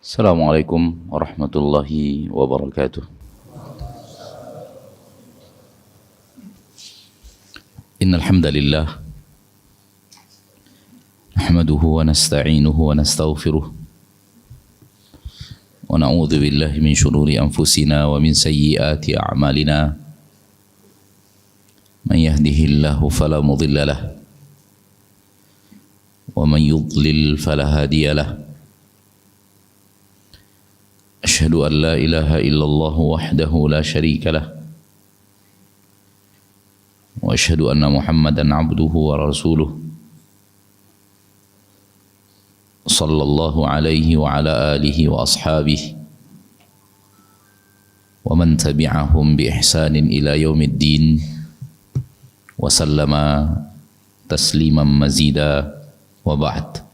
Assalamualaikum warahmatullahi wabarakatuh. Innal hamdalillah nahmaduhu wa nasta'inuhu wa nastaghfiruh wa na'udzu billahi min shururi anfusina wa min sayyiati a'malina. Man yahdihillahu fala mudilla lahu wa man yudlil fala hadiya lahu. Asyhadu an la ilaha illallah wahdahu la syarika lah wa asyhadu anna Muhammadan abduhu wa rasuluh sallallahu alaihi wa ala alihi wa ashabihi wa man tabi'ahum bi ihsanin ila yaumiddin wa sallama tasliman mazida wa ba'd.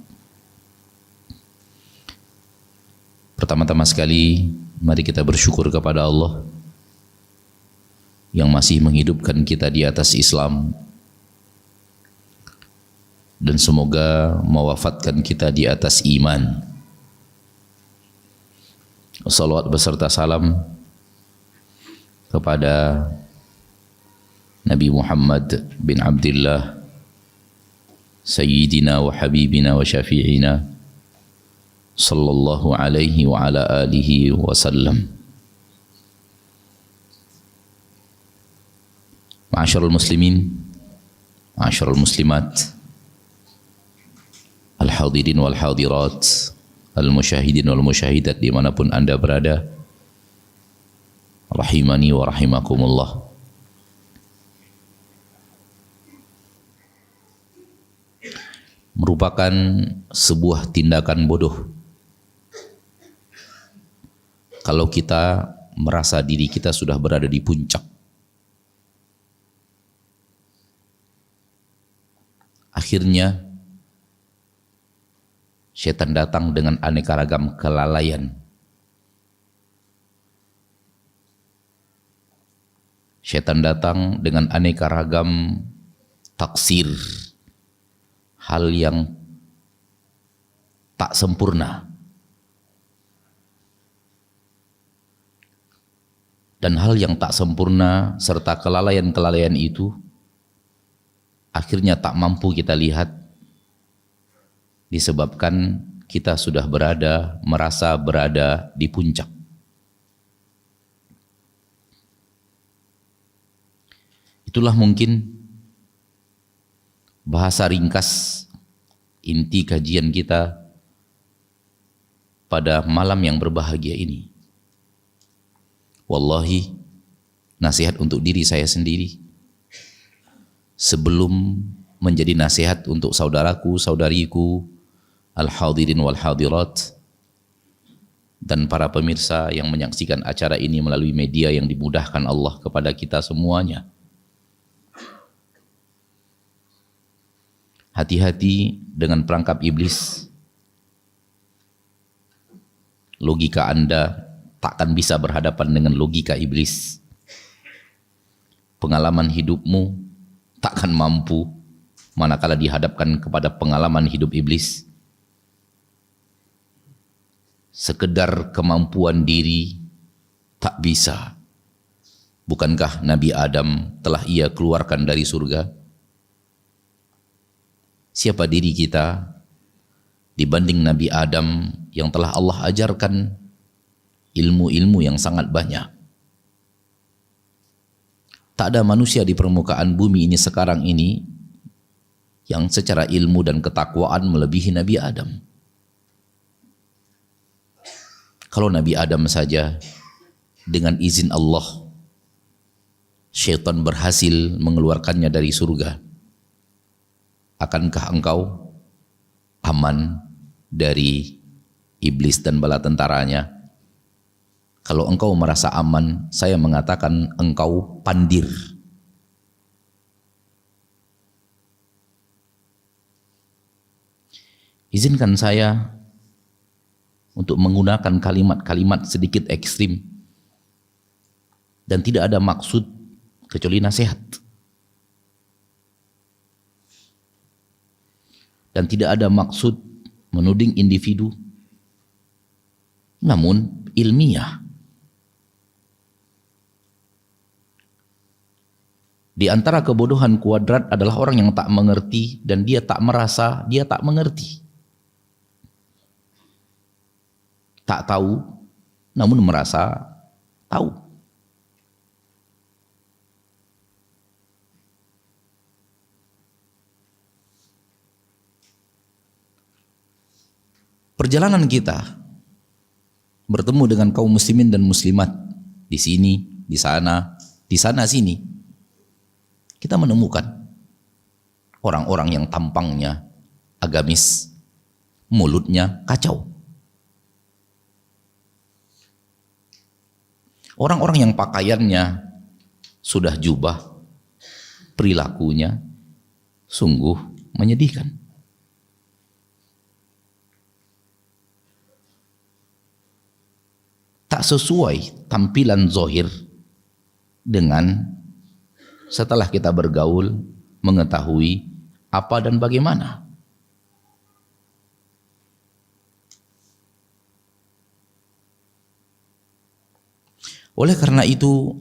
Pertama-tama sekali, mari kita bersyukur kepada Allah yang masih menghidupkan kita di atas Islam dan semoga mewafatkan kita di atas iman. Salawat beserta salam kepada Nabi Muhammad bin Abdullah, Sayyidina wa Habibina wa Syafi'ina sallallahu alaihi wa ala alihi wasallam. Ma'asyiral muslimin, ma'asyiral muslimat, al-hadirin wal hadirat, al-musyahidin wal musyahidat dimanapun anda berada, rahimani wa rahimakumullah. Merupakan sebuah tindakan bodoh kalau kita merasa diri kita sudah berada di puncak. Akhirnya setan datang dengan aneka ragam kelalaian. Setan datang dengan aneka ragam taksir, hal yang tak sempurna. Dan hal yang tak sempurna serta kelalaian-kelalaian itu akhirnya tak mampu kita lihat disebabkan kita sudah merasa berada di puncak. Itulah mungkin bahasa ringkas inti kajian kita pada malam yang berbahagia ini. Wallahi, nasihat untuk diri saya sendiri sebelum menjadi nasihat untuk saudaraku, saudariku, al-hadirin wal hadirat, dan para pemirsa yang menyaksikan acara ini melalui media yang dimudahkan Allah kepada kita semuanya. Hati-hati dengan perangkap iblis. Logika Anda takkan bisa berhadapan dengan logika iblis. Pengalaman hidupmu takkan mampu manakala dihadapkan kepada pengalaman hidup iblis. Sekedar kemampuan diri tak bisa. Bukankah Nabi Adam telah ia keluarkan dari surga? Siapa diri kita dibanding Nabi Adam yang telah Allah ajarkan ilmu-ilmu yang sangat banyak? Tak ada manusia di permukaan bumi ini sekarang ini yang secara ilmu dan ketakwaan melebihi Nabi Adam. Kalau Nabi Adam saja dengan izin Allah syaitan berhasil mengeluarkannya dari surga, akankah engkau aman dari iblis dan bala tentaranya? Kalau engkau merasa aman, saya mengatakan engkau pandir. Izinkan saya untuk menggunakan kalimat-kalimat sedikit ekstrim dan tidak ada maksud kecuali nasihat. Dan tidak ada maksud menuding individu namun ilmiah. Di antara kebodohan kuadrat adalah orang yang tak mengerti dan dia tak merasa dia tak mengerti. Tak tahu, namun merasa tahu. Perjalanan kita bertemu dengan kaum muslimin dan muslimat di sini, di sana sini, kita menemukan orang-orang yang tampangnya agamis, mulutnya kacau. Orang-orang yang pakaiannya sudah jubah, perilakunya sungguh menyedihkan. Tak sesuai tampilan zohir dengan setelah kita bergaul mengetahui apa dan bagaimana. Oleh karena itu,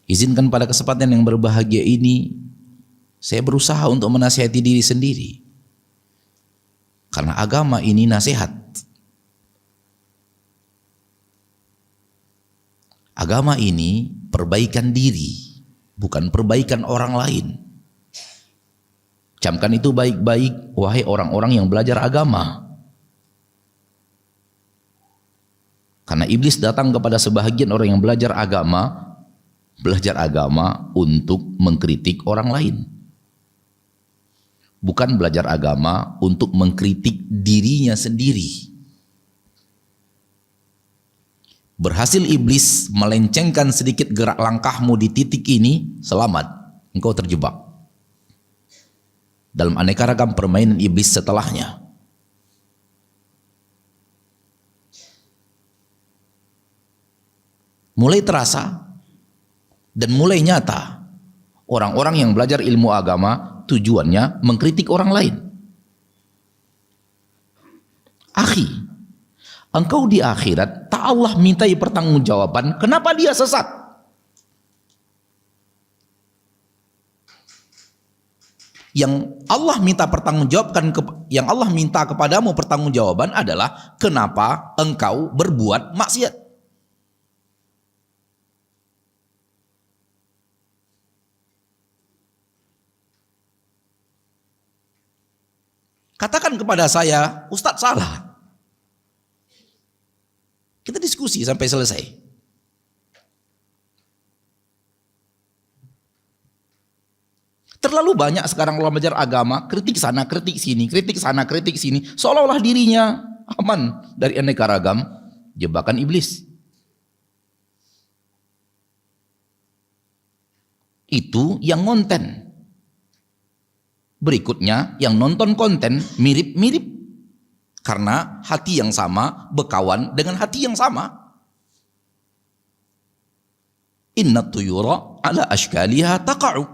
izinkan pada kesempatan yang berbahagia ini saya berusaha untuk menasihati diri sendiri. Karena agama ini nasihat. Agama ini perbaikan diri, bukan perbaikan orang lain. Camkan itu baik-baik, wahai orang-orang yang belajar agama. Karena iblis datang kepada sebahagian orang yang belajar agama untuk mengkritik orang lain. Bukan belajar agama untuk mengkritik dirinya sendiri. Berhasil iblis melencengkan sedikit gerak langkahmu di titik ini, selamat, engkau terjebak dalam aneka ragam permainan iblis setelahnya. Mulai terasa dan mulai nyata orang-orang yang belajar ilmu agama tujuannya mengkritik orang lain. Akhi, engkau di akhirat tak Allah mintai pertanggungjawaban, kenapa dia sesat? Yang Allah minta kepadamu pertanggungjawaban adalah kenapa engkau berbuat maksiat. Katakan kepada saya, Ustadz salah. Kita diskusi sampai selesai. Terlalu banyak sekarang orang belajar agama, kritik sana, kritik sini, kritik sana, kritik sini. Seolah-olah dirinya aman dari aneka ragam jebakan iblis. Itu yang konten. Berikutnya yang nonton konten mirip-mirip. Karena hati yang sama berkawan dengan hati yang sama. Inna tuyura ala ashkaliha taqa'u.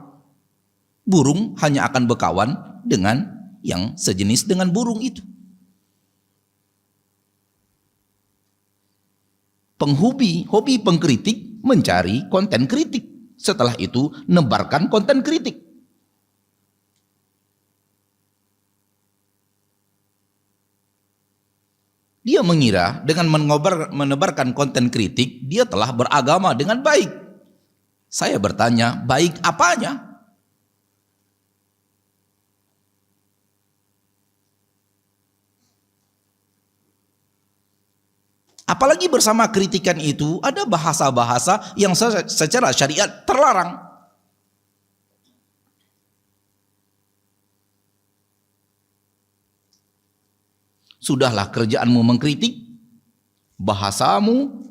Burung hanya akan berkawan dengan yang sejenis dengan burung itu. Hobi pengkritik mencari konten kritik. Setelah itu nebarkan konten kritik. Dia mengira dengan menebarkan konten kritik, dia telah beragama dengan baik. Saya bertanya, baik apanya? Apalagi bersama kritikan itu, ada bahasa-bahasa yang secara syariat terlarang. Sudahlah kerjaanmu mengkritik, bahasamu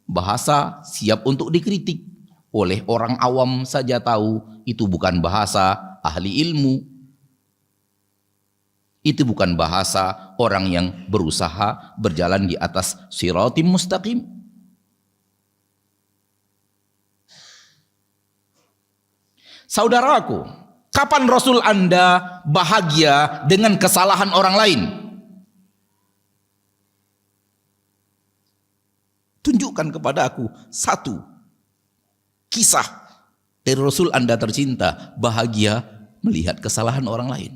bahasa siap untuk dikritik. Oleh orang awam saja tahu itu bukan bahasa ahli ilmu. Itu bukan bahasa orang yang berusaha berjalan di atas siratim mustaqim. Saudaraku, kapan Rasul Anda bahagia dengan kesalahan orang lain? Tunjukkan kepada aku satu kisah dari Rasul Anda tercinta bahagia melihat kesalahan orang lain.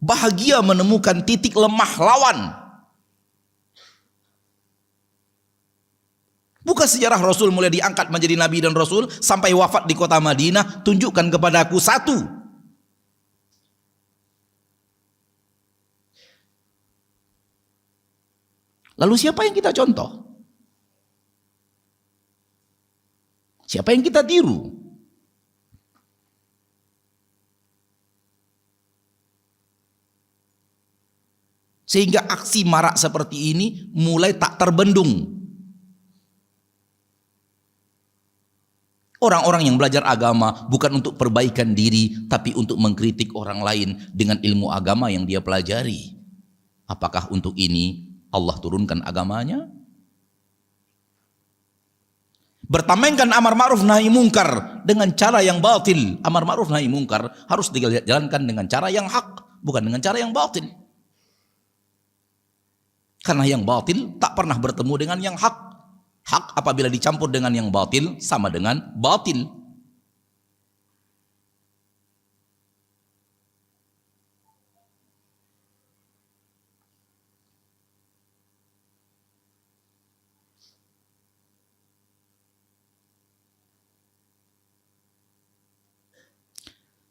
Bahagia menemukan titik lemah lawan. Bukan sejarah Rasul mulai diangkat menjadi Nabi dan Rasul sampai wafat di kota Madinah. Tunjukkan kepada aku satu. Lalu siapa yang kita contoh? Siapa yang kita tiru? Sehingga aksi marak seperti ini mulai tak terbendung. Orang-orang yang belajar agama bukan untuk perbaikan diri, tapi untuk mengkritik orang lain dengan ilmu agama yang dia pelajari. Apakah untuk ini Allah turunkan agamanya? Bertamengkan amar ma'ruf nahi mungkar dengan cara yang batil. Amar ma'ruf nahi mungkar harus dijalankan dengan cara yang hak, bukan dengan cara yang batil. Karena yang batil tak pernah bertemu dengan yang hak. Hak apabila dicampur dengan yang batil sama dengan batil.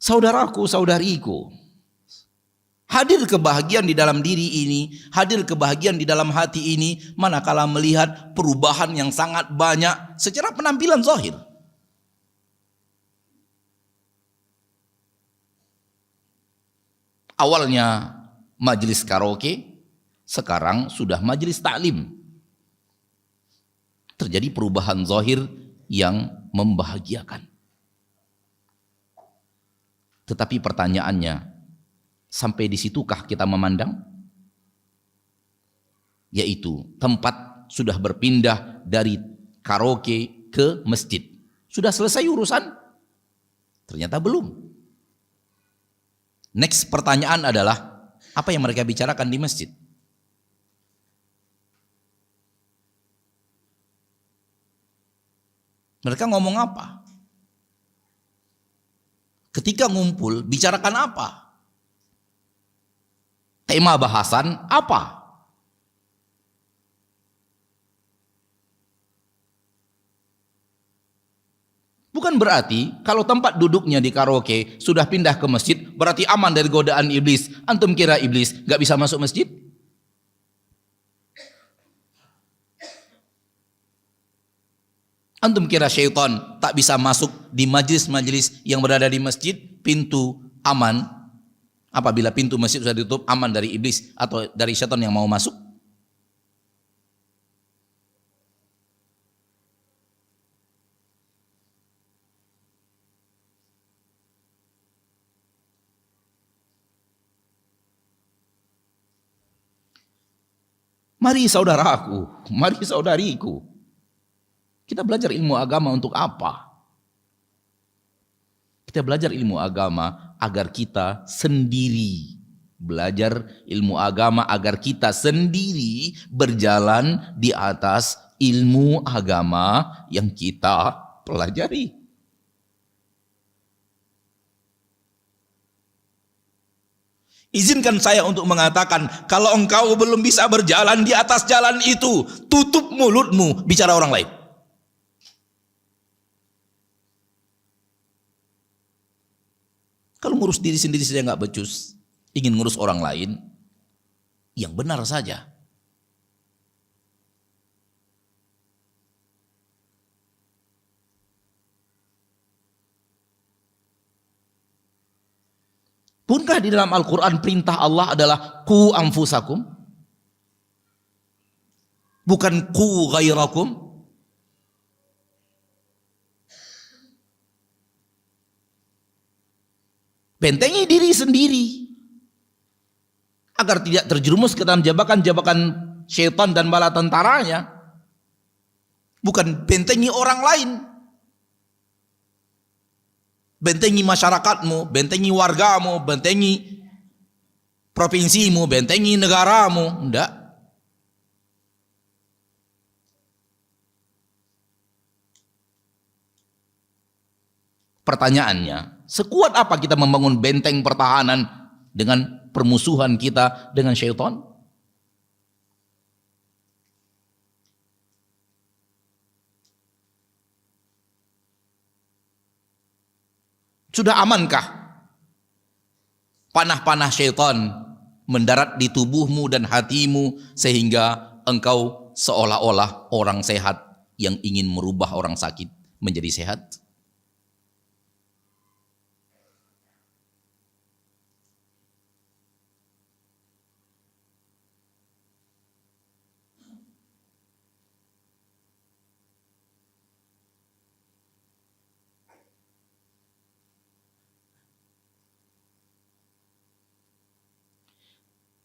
Saudaraku, saudariku, hadir kebahagiaan di dalam diri ini, hadir kebahagiaan di dalam hati ini manakala melihat perubahan yang sangat banyak secara penampilan zahir. Awalnya majelis karaoke, sekarang sudah majelis taklim. Terjadi perubahan zahir yang membahagiakan. Tetapi pertanyaannya, sampai di situkah kita memandang? Yaitu tempat sudah berpindah dari karaoke ke masjid. Sudah selesai urusan? Ternyata belum. Next pertanyaan adalah, apa yang mereka bicarakan di masjid? Mereka ngomong apa? Ketika ngumpul, bicarakan apa? Tema bahasan apa? Bukan berarti kalau tempat duduknya di karaoke sudah pindah ke masjid berarti aman dari godaan iblis. Antum kira iblis gak bisa masuk masjid? Antum kira syaitan tak bisa masuk di majlis-majlis yang berada di masjid? Pintu aman. Apabila pintu masjid sudah ditutup, aman dari iblis atau dari syaitan yang mau masuk? Mari saudaraku, mari saudariku, kita belajar ilmu agama untuk apa? Kita belajar ilmu agama agar kita sendiri. Belajar ilmu agama agar kita sendiri berjalan di atas ilmu agama yang kita pelajari. Izinkan saya untuk mengatakan, kalau engkau belum bisa berjalan di atas jalan itu, tutup mulutmu bicara orang lain. Kalau ngurus diri sendiri saja nggak becus, ingin ngurus orang lain, yang benar saja. Bukankah di dalam Al-Quran perintah Allah adalah qu anfusakum? Bukan qu ghairakum? Bentengi diri sendiri agar tidak terjerumus ke dalam jabakan-jabakan syaitan dan bala tentaranya. Bukan bentengi orang lain. Bentengi masyarakatmu, bentengi wargamu, bentengi provinsimu, bentengi negaramu. Enggak. Pertanyaannya, sekuat apa kita membangun benteng pertahanan dengan permusuhan kita dengan syaitan? Sudah amankah panah-panah syaitan mendarat di tubuhmu dan hatimu sehingga engkau seolah-olah orang sehat yang ingin merubah orang sakit menjadi sehat?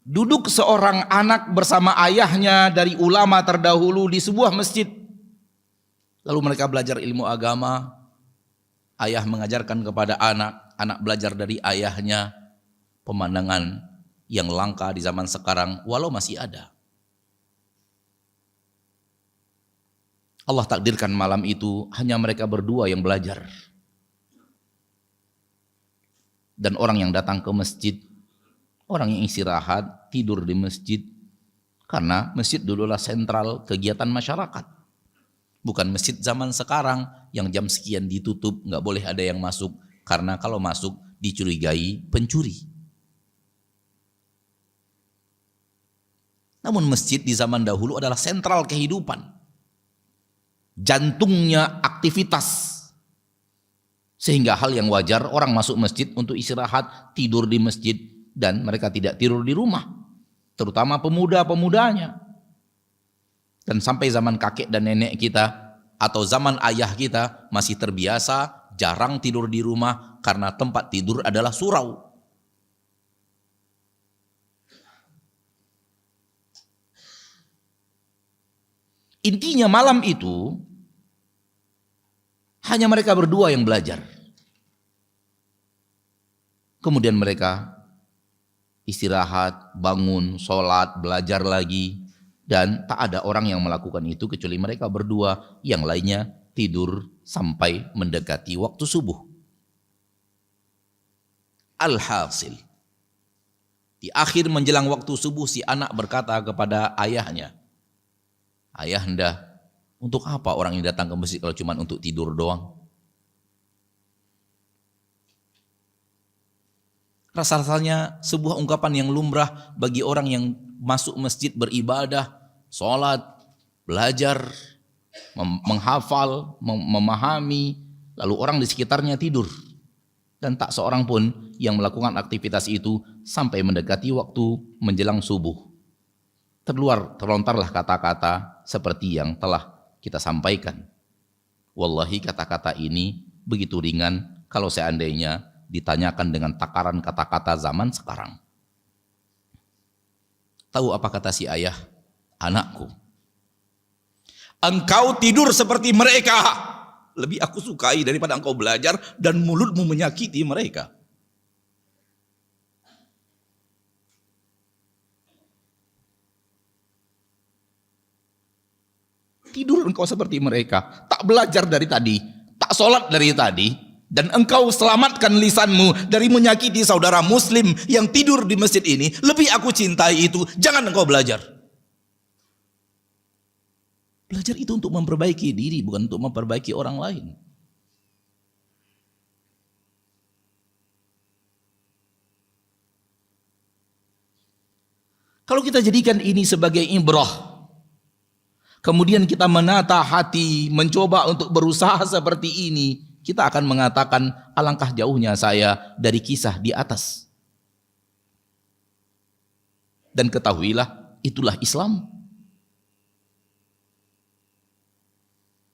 Duduk seorang anak bersama ayahnya dari ulama terdahulu di sebuah masjid. Lalu mereka belajar ilmu agama. Ayah mengajarkan kepada anak, anak belajar dari ayahnya. Pemandangan yang langka di zaman sekarang walau masih ada. Allah takdirkan malam itu hanya mereka berdua yang belajar. Dan orang yang datang ke masjid, orang yang istirahat, tidur di masjid. Karena masjid dululah sentral kegiatan masyarakat. Bukan masjid zaman sekarang yang jam sekian ditutup, nggak boleh ada yang masuk. Karena kalau masuk dicurigai pencuri. Namun masjid di zaman dahulu adalah sentral kehidupan. Jantungnya aktivitas. Sehingga hal yang wajar orang masuk masjid untuk istirahat, tidur di masjid. Dan mereka tidak tidur di rumah, terutama pemuda-pemudanya. Dan sampai zaman kakek dan nenek kita atau zaman ayah kita masih terbiasa jarang tidur di rumah karena tempat tidur adalah surau. Intinya malam itu hanya mereka berdua yang belajar. Kemudian mereka istirahat, bangun, sholat, belajar lagi. Dan tak ada orang yang melakukan itu kecuali mereka berdua. Yang lainnya tidur sampai mendekati waktu subuh. Alhasil, di akhir menjelang waktu subuh si anak berkata kepada ayahnya, "Ayahanda, untuk apa orang yang datang ke masjid kalau cuma untuk tidur doang?" Rasa-rasanya sebuah ungkapan yang lumrah bagi orang yang masuk masjid beribadah, sholat, belajar, menghafal, memahami, lalu orang di sekitarnya tidur. Dan tak seorang pun yang melakukan aktivitas itu sampai mendekati waktu menjelang subuh. Terlontarlah kata-kata seperti yang telah kita sampaikan. Wallahi kata-kata ini begitu ringan kalau seandainya ditanyakan dengan takaran kata-kata zaman sekarang. Tahu apa kata si ayah? "Anakku, engkau tidur seperti mereka. Lebih aku sukai daripada engkau belajar dan mulutmu menyakiti mereka." Tidur engkau seperti mereka. Tak belajar dari tadi, tak sholat dari tadi. Dan engkau selamatkan lisanmu dari menyakiti saudara muslim yang tidur di masjid ini. Lebih aku cintai itu. Jangan engkau belajar. Belajar itu untuk memperbaiki diri, bukan untuk memperbaiki orang lain. Kalau kita jadikan ini sebagai ibrah, kemudian kita menata hati, mencoba untuk berusaha seperti ini, kita akan mengatakan alangkah jauhnya saya dari kisah di atas. Dan ketahuilah, itulah Islam.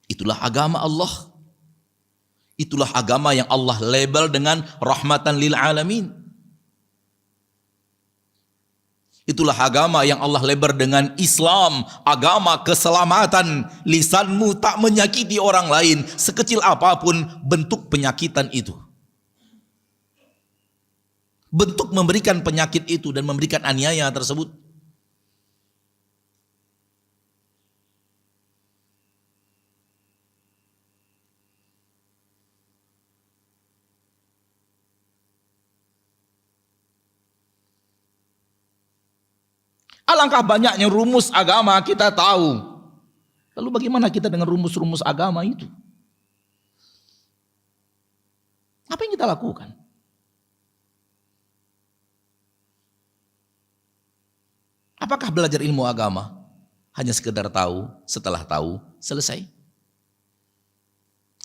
Itulah agama Allah. Itulah agama yang Allah label dengan rahmatan lil alamin. Itulah agama yang Allah lebar dengan Islam, agama keselamatan. Lisanmu tak menyakiti orang lain, sekecil apapun bentuk penyakitan itu. bentuk memberikan penyakit itu dan memberikan aniaya tersebut. Alangkah banyaknya rumus agama kita tahu. Lalu bagaimana kita dengan rumus-rumus agama itu? Apa yang kita lakukan? Apakah belajar ilmu agama hanya sekedar tahu, setelah tahu, selesai?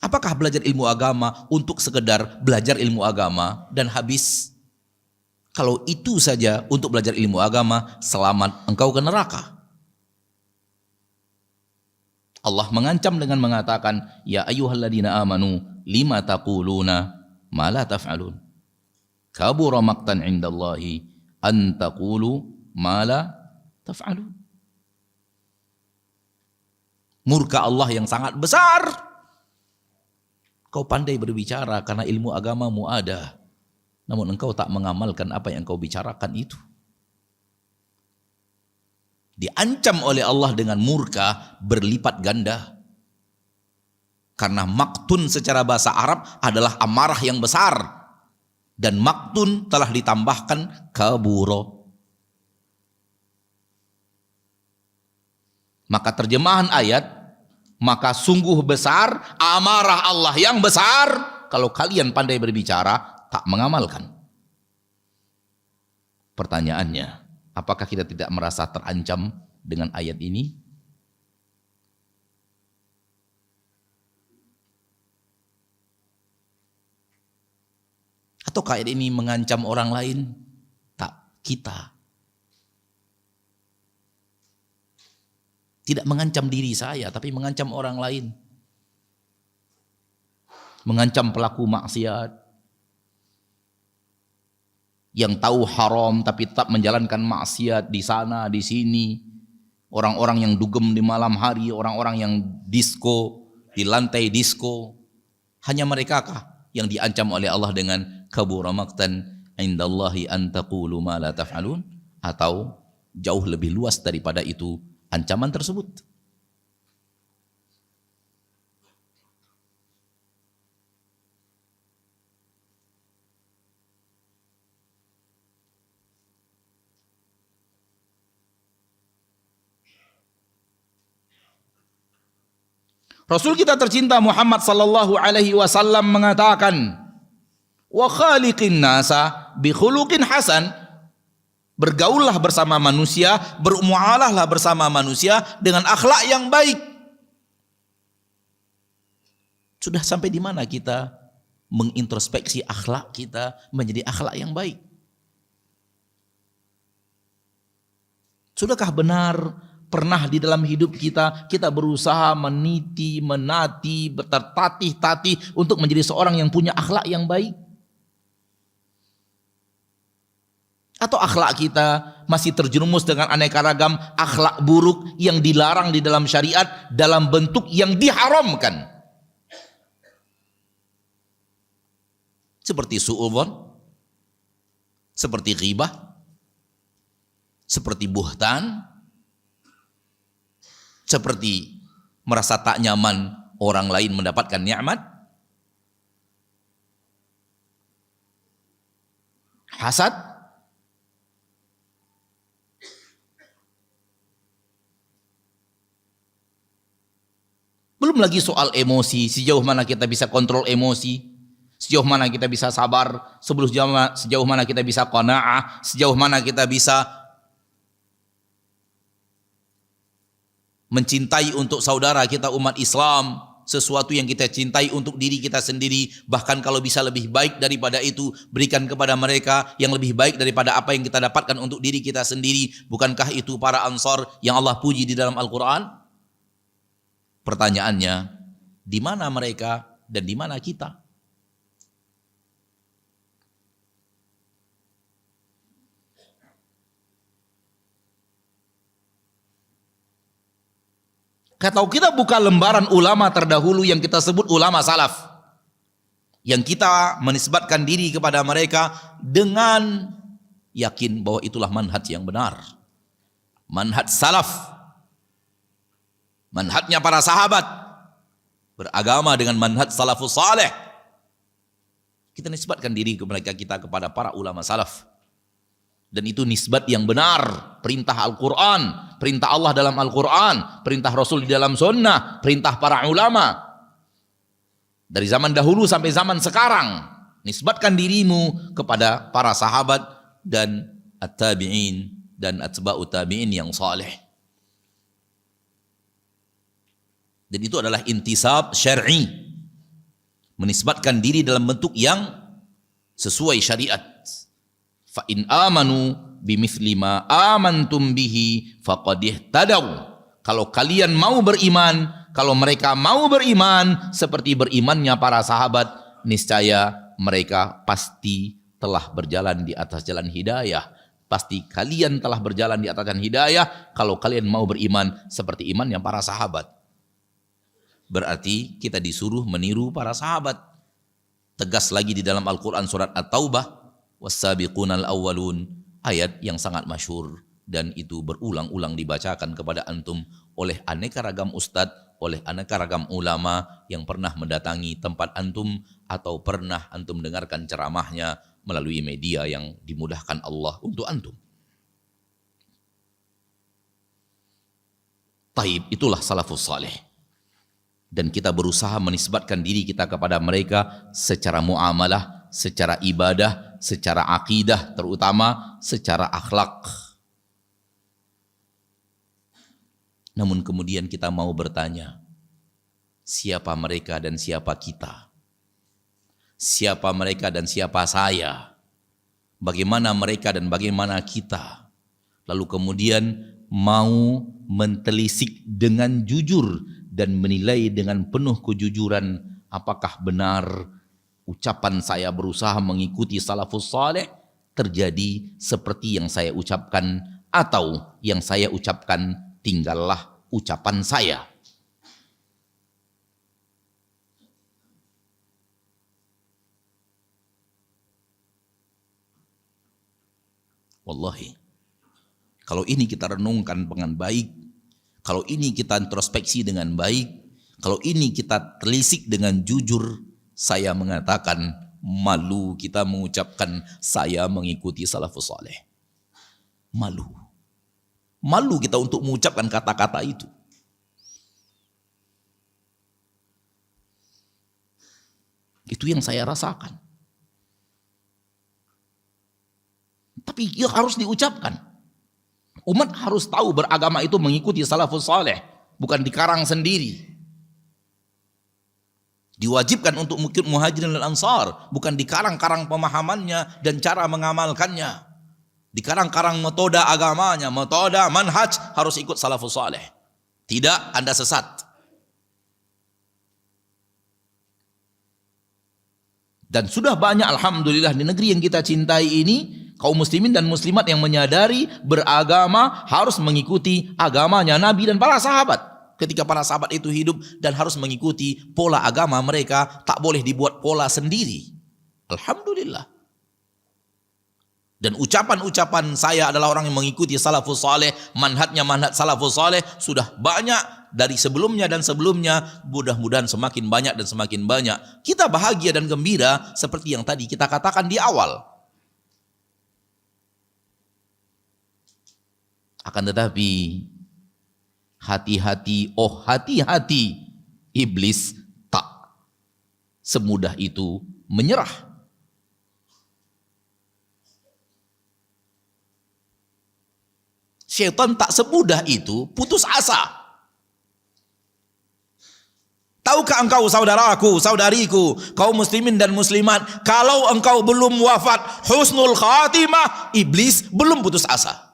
Apakah belajar ilmu agama untuk sekedar belajar ilmu agama dan habis? Kalau itu saja untuk belajar ilmu agama, selamat engkau ke neraka. Allah mengancam dengan mengatakan, ya ayyuhalladzina amanu lima taquluna ma la taf'alun. Kabura maqtan 'indallahi an taqulu ma la taf'alun. Murka Allah yang sangat besar. Kau pandai berbicara karena ilmu agamamu ada, namun engkau tak mengamalkan apa yang engkau bicarakan itu. Diancam oleh Allah dengan murka berlipat ganda. Karena maktun secara bahasa Arab adalah amarah yang besar. Dan maktun telah ditambahkan kaburo. Maka terjemahan ayat, maka sungguh besar amarah Allah yang besar kalau kalian pandai berbicara, tak mengamalkan. Pertanyaannya, apakah kita tidak merasa terancam dengan ayat ini? Atau ayat ini mengancam orang lain? Tak, kita. Tidak mengancam diri saya, tapi mengancam orang lain. Mengancam pelaku maksiat. Yang tahu haram tapi tetap menjalankan maksiat di sana, di sini. Orang-orang yang dugem di malam hari, orang-orang yang disko, di lantai disko. Hanya merekakah yang diancam oleh Allah dengan kabura maqtan indallahi an taqulu ma la taf'alun? Atau jauh lebih luas daripada itu ancaman tersebut? Rasul kita tercinta Muhammad sallallahu alaihi wasallam mengatakan, wa khaliqin nasa bi khuluqin hasan. Bergaullah bersama manusia, bermualahlah bersama manusia dengan akhlak yang baik. Sudah sampai di mana kita mengintrospeksi akhlak kita menjadi akhlak yang baik? Sudahkah benar pernah di dalam hidup kita berusaha meniti, menati, bertatih-tatih untuk menjadi seorang yang punya akhlak yang baik? Atau akhlak kita masih terjerumus dengan aneka ragam akhlak buruk yang dilarang di dalam syariat dalam bentuk yang diharamkan? Seperti su'udzon, seperti ghibah, seperti buhtan, seperti merasa tak nyaman orang lain mendapatkan nikmat, hasad, belum lagi soal emosi, sejauh mana kita bisa kontrol emosi, sejauh mana kita bisa sabar, sejauh mana kita bisa qanaah, sejauh mana kita bisa mencintai untuk saudara kita umat Islam sesuatu yang kita cintai untuk diri kita sendiri, bahkan kalau bisa lebih baik daripada itu berikan kepada mereka yang lebih baik daripada apa yang kita dapatkan untuk diri kita sendiri. Bukankah itu para Ansar yang Allah puji di dalam Al-Quran? Pertanyaannya, di mana mereka dan di mana kita? Kalau kita buka lembaran ulama terdahulu yang kita sebut ulama salaf, Yang kita menisbatkan diri kepada mereka dengan yakin bahwa itulah manhaj yang benar. Manhaj salaf. Manhajnya para sahabat. Beragama dengan manhaj salafus saleh. Kita nisbatkan diri mereka kita kepada para ulama salaf. Dan itu nisbat yang benar. Perintah Al-Quran, perintah Allah dalam Al-Quran, perintah Rasul di dalam sunnah, perintah para ulama. Dari zaman dahulu sampai zaman sekarang, nisbatkan dirimu kepada para sahabat dan at-tabi'in dan atba'ut tabi'in yang saleh. Dan itu adalah intisab syar'i. Menisbatkan diri dalam bentuk yang sesuai syariat. Fa in amanu bimithli ma amantum bihi faqad ihtadaw. Kalau kalian mau beriman, kalau mereka mau beriman seperti berimannya para sahabat, niscaya mereka pasti telah berjalan di atas jalan hidayah. Pasti kalian telah berjalan di atas jalan hidayah kalau kalian mau beriman seperti imannya para sahabat. Berarti kita disuruh meniru para sahabat. Tegas lagi di dalam Al-Quran surat At-Taubah, was-sabiqunal awwalun, ayat yang sangat masyhur dan itu berulang-ulang dibacakan kepada antum oleh aneka ragam ustadz, oleh aneka ragam ulama yang pernah mendatangi tempat antum atau pernah antum dengarkan ceramahnya melalui media yang dimudahkan Allah untuk antum. Taib, itulah salafus saleh. Dan kita berusaha menisbatkan diri kita kepada mereka secara muamalah, secara ibadah, secara akidah, terutama secara akhlak. Namun kemudian kita mau bertanya, siapa mereka dan siapa kita? Siapa mereka dan siapa saya? Bagaimana mereka dan bagaimana kita? Lalu kemudian mau mentelisik dengan jujur dan menilai dengan penuh kejujuran apakah benar ucapan saya berusaha mengikuti salafus saleh terjadi seperti yang saya ucapkan atau yang saya ucapkan tinggallah ucapan saya. Wallahi, kalau ini kita renungkan dengan baik, kalau ini kita introspeksi dengan baik, kalau ini kita telisik dengan jujur, saya mengatakan malu kita mengucapkan saya mengikuti salafus saleh. Malu. Malu kita untuk mengucapkan kata-kata itu. Itu yang saya rasakan. Tapi ya harus diucapkan. Umat harus tahu beragama itu mengikuti salafus saleh, bukan dikarang sendiri. Diwajibkan untuk muhajirin dan ansar, bukan dikarang-karang pemahamannya dan cara mengamalkannya. Dikarang-karang metode agamanya, metode manhaj harus ikut salafus saleh. Tidak, Anda sesat. Dan sudah banyak alhamdulillah di negeri yang kita cintai ini, kaum muslimin dan muslimat yang menyadari beragama harus mengikuti agamanya Nabi dan para sahabat. Ketika para sahabat itu hidup dan harus mengikuti pola agama mereka, tak boleh dibuat pola sendiri. Alhamdulillah. Dan ucapan-ucapan saya adalah orang yang mengikuti salafus saleh, manhajnya manhaj salafus saleh sudah banyak dari sebelumnya dan sebelumnya, mudah-mudahan semakin banyak dan semakin banyak. Kita bahagia dan gembira seperti yang tadi kita katakan di awal. Akan tetapi hati-hati, oh hati-hati, iblis tak semudah itu menyerah. Syaitan tak semudah itu putus asa. Tahukah engkau saudaraku, saudariku, kaum muslimin dan muslimat, kalau engkau belum wafat husnul khatimah, iblis belum putus asa.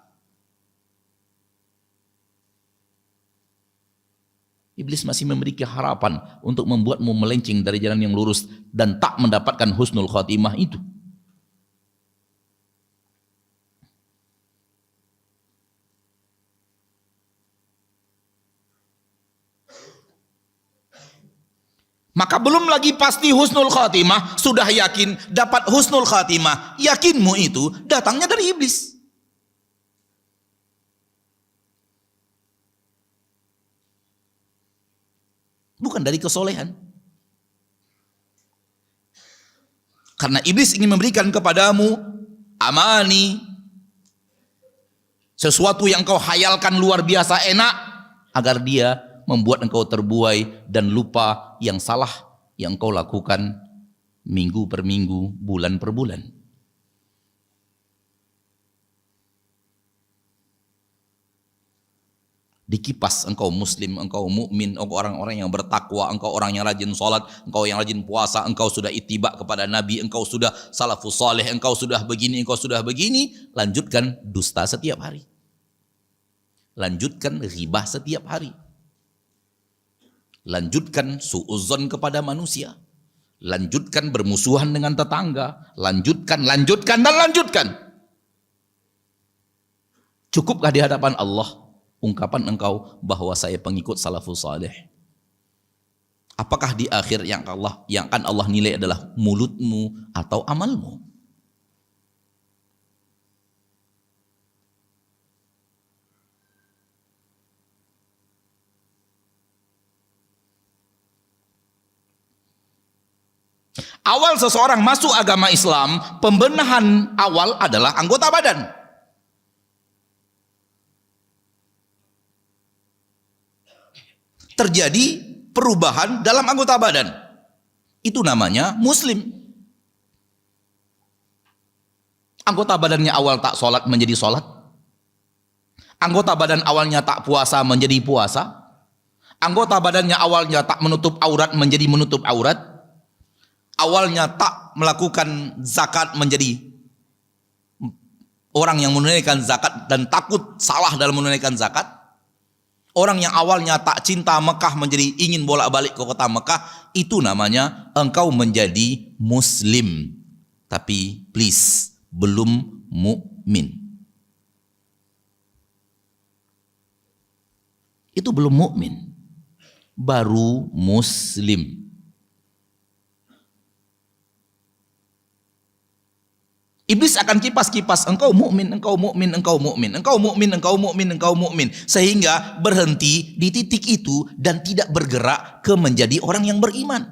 Iblis masih memiliki harapan untuk membuatmu melenceng dari jalan yang lurus dan tak mendapatkan husnul khatimah itu. Maka belum lagi pasti husnul khatimah, sudah yakin dapat husnul khatimah, yakinmu itu datangnya dari iblis. Bukan dari kesolehan. Karena iblis ingin memberikan kepadamu amani, sesuatu yang kau hayalkan luar biasa enak, agar dia membuat engkau terbuai dan lupa yang salah yang kau lakukan minggu per minggu, bulan per bulan. Dikipas engkau muslim, engkau mukmin, engkau orang-orang yang bertakwa, engkau orang yang rajin sholat, engkau yang rajin puasa, engkau sudah ittiba kepada Nabi, engkau sudah salafus saleh, engkau sudah begini, lanjutkan dusta setiap hari. Lanjutkan ghibah setiap hari. Lanjutkan suudzon kepada manusia. Lanjutkan bermusuhan dengan tetangga. Lanjutkan. Cukupkah di hadapan Allah ungkapan engkau bahwa saya pengikut salafus saleh? Apakah di akhir yang akan Allah nilai adalah mulutmu atau amalmu? Awal seseorang masuk agama Islam, pembenahan awal adalah anggota badan. Terjadi perubahan dalam anggota badan. Itu namanya muslim. Anggota badannya awal tak sholat menjadi sholat. Anggota badan awalnya tak puasa menjadi puasa. Anggota badannya awalnya tak menutup aurat menjadi menutup aurat. Awalnya tak melakukan zakat menjadi orang yang menunaikan zakat dan takut salah dalam menunaikan zakat. Orang yang awalnya tak cinta Mekah menjadi ingin bolak-balik ke kota Mekah. Itu namanya engkau menjadi muslim. Tapi please, belum mukmin. Itu belum mukmin, baru muslim. Iblis akan kipas-kipas, engkau mukmin, sehingga berhenti di titik itu dan tidak bergerak ke menjadi orang yang beriman.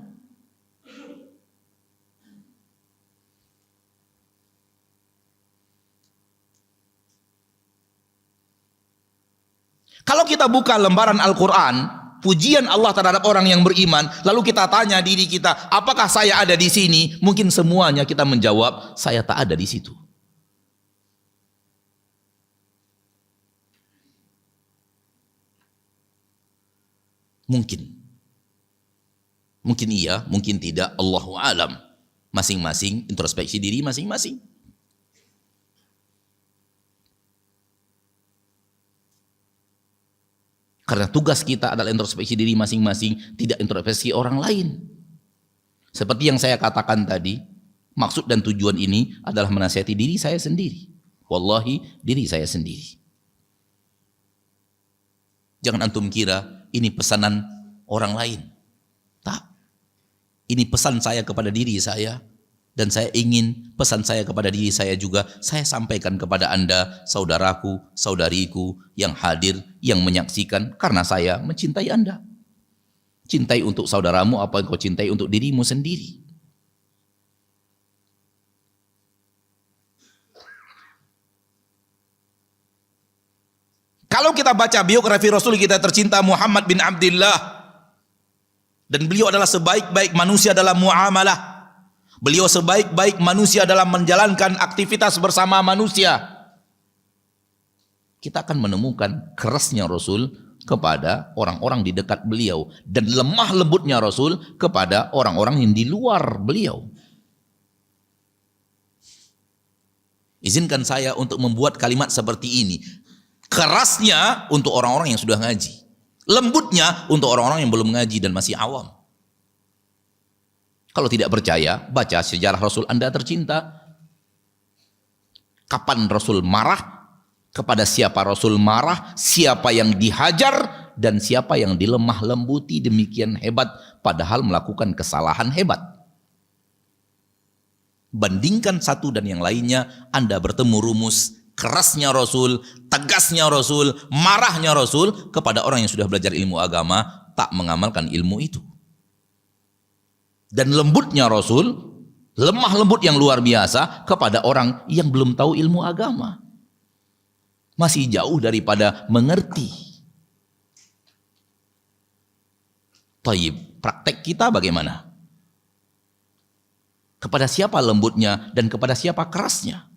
Kalau kita buka lembaran Al-Quran, pujian Allah terhadap orang yang beriman, lalu kita tanya diri kita, apakah saya ada di sini? Mungkin semuanya kita menjawab, saya tak ada di situ. Mungkin iya, mungkin tidak, Allahu alam. Masing-masing introspeksi diri masing-masing. Karena tugas kita adalah introspeksi diri masing-masing, tidak introspeksi orang lain. Seperti yang saya katakan tadi, maksud dan tujuan ini adalah menasihati diri saya sendiri. Wallahi, diri saya sendiri. Jangan antum kira ini pesanan orang lain. Tak. Ini pesan saya kepada diri saya. Dan saya ingin pesan saya kepada diri saya juga saya sampaikan kepada Anda, saudaraku, saudariku yang hadir, yang menyaksikan, karena saya mencintai Anda. Cintai untuk saudaramu apa yang kau cintai untuk dirimu sendiri. Kalau kita baca biografi Rasul kita tercinta Muhammad bin Abdullah, dan beliau adalah sebaik-baik manusia dalam muamalah. Beliau sebaik-baik manusia dalam menjalankan aktivitas bersama manusia. Kita akan menemukan kerasnya Rasul kepada orang-orang di dekat beliau dan lemah lembutnya Rasul kepada orang-orang yang di luar beliau. Izinkan saya untuk membuat kalimat seperti ini. Kerasnya untuk orang-orang yang sudah ngaji. Lembutnya untuk orang-orang yang belum ngaji dan masih awam. Kalau tidak percaya, baca sejarah Rasul Anda tercinta. Kapan Rasul marah? Kepada siapa Rasul marah? Siapa yang dihajar? dan siapa yang dilemah lembuti demikian hebat padahal melakukan kesalahan hebat. Bandingkan satu dan yang lainnya, Anda bertemu rumus kerasnya Rasul, tegasnya Rasul, marahnya Rasul kepada orang yang sudah belajar ilmu agama, tak mengamalkan ilmu itu. Dan lembutnya Rasul, lemah lembut yang luar biasa kepada orang yang belum tahu ilmu agama. Masih jauh daripada mengerti. Taib, praktek kita bagaimana? Kepada siapa lembutnya dan kepada siapa kerasnya?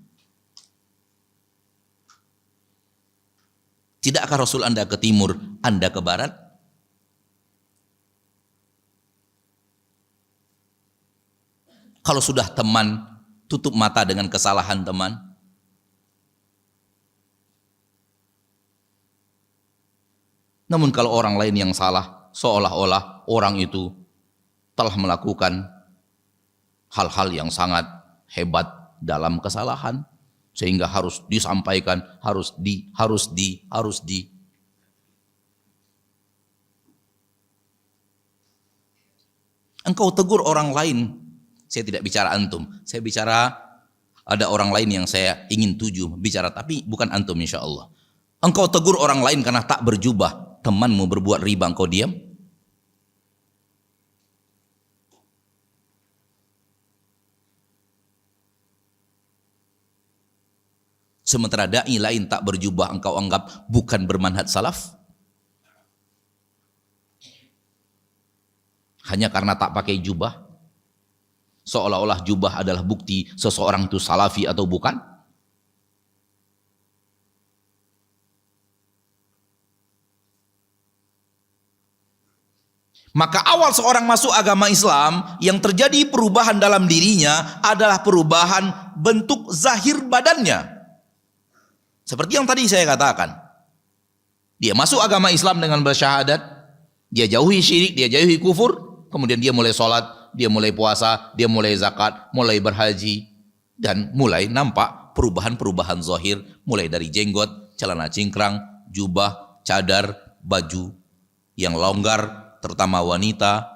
Tidakkah Rasul Anda ke timur, Anda ke barat? Kalau sudah teman, tutup mata dengan kesalahan teman. Namun kalau orang lain yang salah, seolah-olah orang itu telah melakukan hal-hal yang sangat hebat dalam kesalahan, sehingga harus disampaikan, harus di. Engkau tegur orang lain, saya tidak bicara antum, saya bicara ada orang lain yang saya ingin tuju bicara, tapi bukan antum insya Allah. Engkau tegur orang lain karena tak berjubah, temanmu berbuat riba, engkau diam? Sementara da'i lain tak berjubah engkau anggap bukan bermanhaj salaf? Hanya karena tak pakai jubah? Seolah-olah jubah adalah bukti seseorang itu salafi atau bukan? Maka awal seorang masuk agama Islam, yang terjadi perubahan dalam dirinya adalah perubahan bentuk zahir badannya. Seperti yang tadi saya katakan, dia masuk agama Islam dengan bersyahadat, dia jauhi syirik, dia jauhi kufur, kemudian dia mulai sholat, dia mulai puasa, dia mulai zakat, mulai berhaji, dan mulai nampak perubahan-perubahan zahir, mulai dari jenggot, celana cingkrang, jubah, cadar, baju yang longgar, terutama wanita,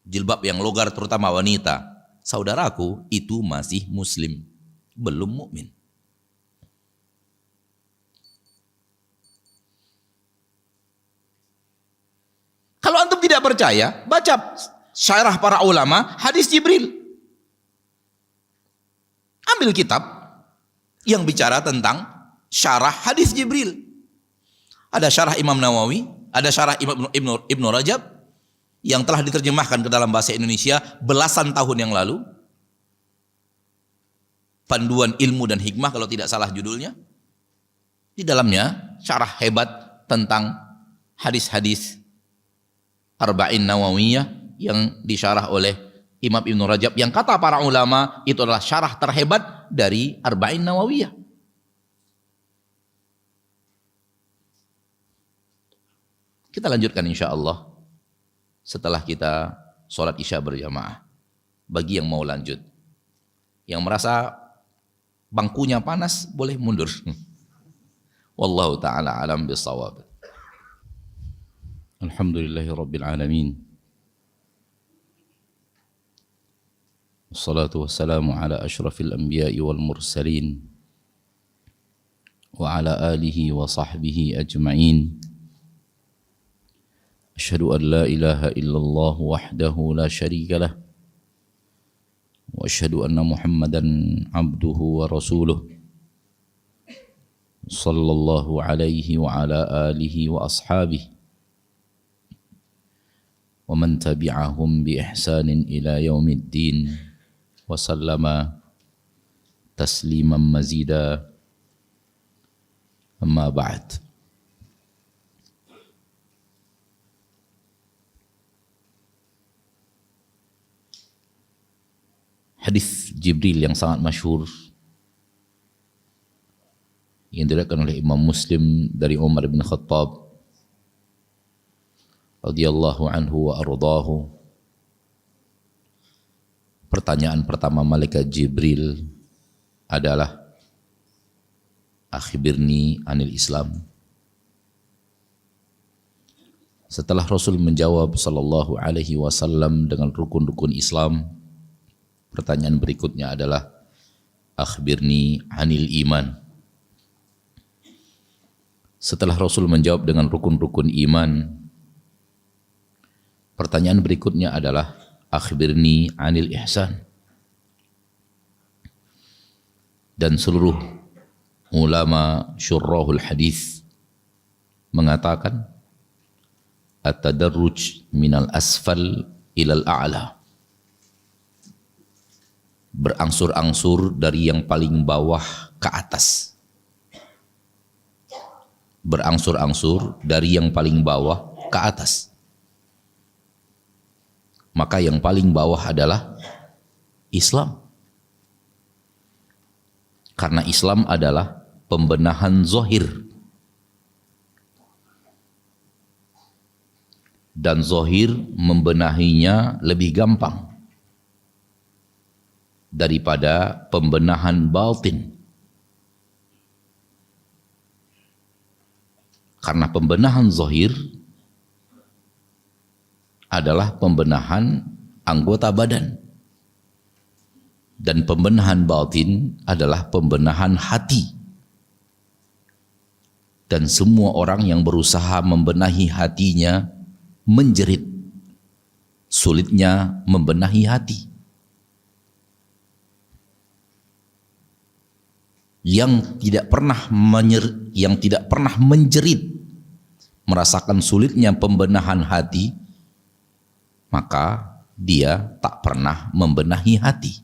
jilbab yang longgar terutama wanita. Saudaraku, itu masih muslim, belum mukmin. Kalau antum tidak percaya, baca syarah para ulama hadis Jibril. Ambil kitab yang bicara tentang syarah hadis Jibril. Ada syarah Imam Nawawi, ada syarah Ibnu Rajab yang telah diterjemahkan ke dalam bahasa Indonesia belasan tahun yang lalu. Panduan ilmu dan hikmah kalau tidak salah judulnya. Di dalamnya syarah hebat tentang hadis-hadis Arba'in Nawawiyah yang disyarah oleh Imam Ibnu Rajab, yang kata para ulama itu adalah syarah terhebat dari Arba'in Nawawiyah. Kita lanjutkan insya Allah setelah kita sholat isya berjamaah. Bagi yang mau lanjut, yang merasa bangkunya panas boleh mundur. Wallahu ta'ala alam bisawab. Alhamdulillahi Rabbil Alamin. Wassalatu wassalamu ala ashrafil anbiya'i wal mursalin wa ala alihi wa sahbihi ajma'in. Asyhadu an la ilaha illallah wahdahu la syarika lah wa asyhadu anna Muhammadan abduhu wa rasuluh sallallahu alaihi wa ala alihi wa ashabihi wa man tabi'ahum bi ihsanin ila yaumiddin wa sallama tasliman mazida. Amma ba'd. Hadis Jibril yang sangat masyhur yang diriwayatkan oleh Imam Muslim dari Umar bin Khattab radhiyallahu anhu wa ardhahu. Pertanyaan pertama malaikat Jibril adalah akhbirni anil Islam. Setelah Rasul menjawab sallallahu alaihi wasallam dengan rukun-rukun Islam, pertanyaan berikutnya adalah akhbirni anil iman. Setelah Rasul menjawab dengan rukun-rukun iman, pertanyaan berikutnya adalah akhbirni anil ihsan. Dan seluruh ulama syurrahul hadis mengatakan at-tadarruj minal asfal ilal a'la, berangsur-angsur dari yang paling bawah ke atas, berangsur-angsur dari yang paling bawah ke atas. Maka yang paling bawah adalah Islam, karena Islam adalah pembenahan zahir, dan zahir membenahinya lebih gampang daripada pembenahan batin. Karena pembenahan zahir adalah pembenahan anggota badan, dan pembenahan batin adalah pembenahan hati. Dan semua orang yang berusaha membenahi hatinya menjerit, sulitnya membenahi hati. Yang tidak pernah menjerit, merasakan sulitnya pembenahan hati, maka dia tak pernah membenahi hati.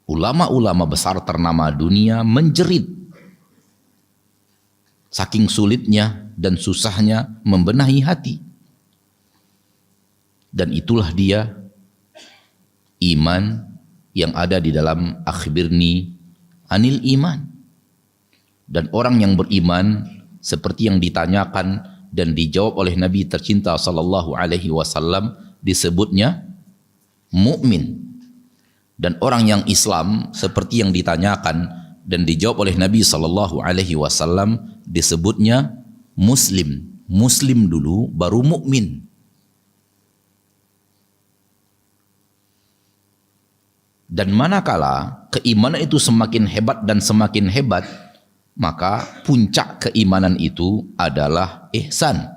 Ulama-ulama besar ternama dunia menjerit saking sulitnya dan susahnya membenahi hati. Dan itulah dia iman yang ada di dalam akhbirni anil iman. Dan orang yang beriman seperti yang ditanyakan dan dijawab oleh Nabi tercinta sallallahu alaihi wasallam disebutnya mukmin. Dan orang yang Islam seperti yang ditanyakan dan dijawab oleh Nabi sallallahu alaihi wasallam disebutnya muslim. Muslim dulu baru mukmin. Dan manakala keimanan itu semakin hebat dan semakin hebat, maka puncak keimanan itu adalah ihsan.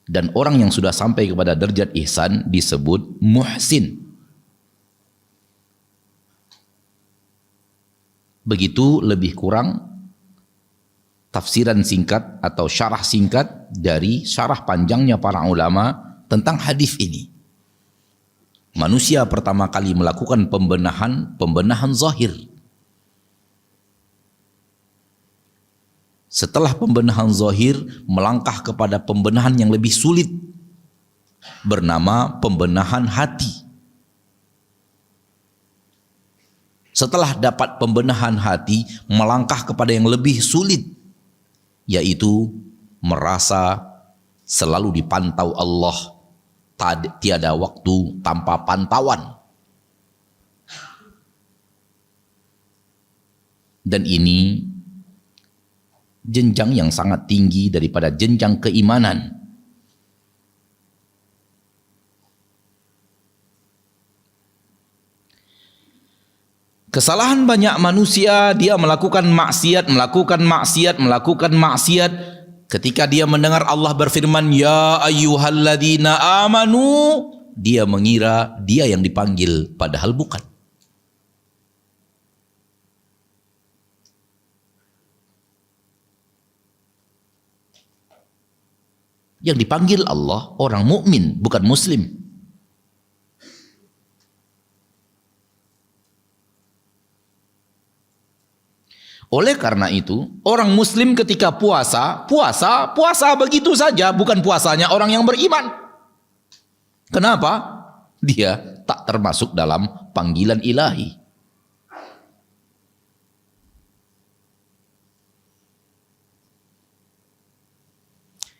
Dan orang yang sudah sampai kepada derajat ihsan disebut muhsin. Begitu lebih kurang tafsiran singkat atau syarah singkat dari syarah panjangnya para ulama tentang hadis ini. Manusia pertama kali melakukan pembenahan zahir. Setelah pembenahan zahir, melangkah kepada pembenahan yang lebih sulit, bernama pembenahan hati. Setelah dapat pembenahan hati, melangkah kepada yang lebih sulit, yaitu merasa selalu dipantau Allah, tiada waktu tanpa pantauan. Dan ini jenjang yang sangat tinggi daripada jenjang keimanan. Kesalahan banyak manusia, dia melakukan maksiat. Ketika dia mendengar Allah berfirman, ya ayyuhalladzina amanu, dia mengira dia yang dipanggil, padahal bukan. Yang dipanggil Allah orang mukmin, bukan muslim. Oleh karena itu, orang muslim ketika puasa begitu saja, bukan puasanya orang yang beriman. Kenapa? Dia tak termasuk dalam panggilan ilahi.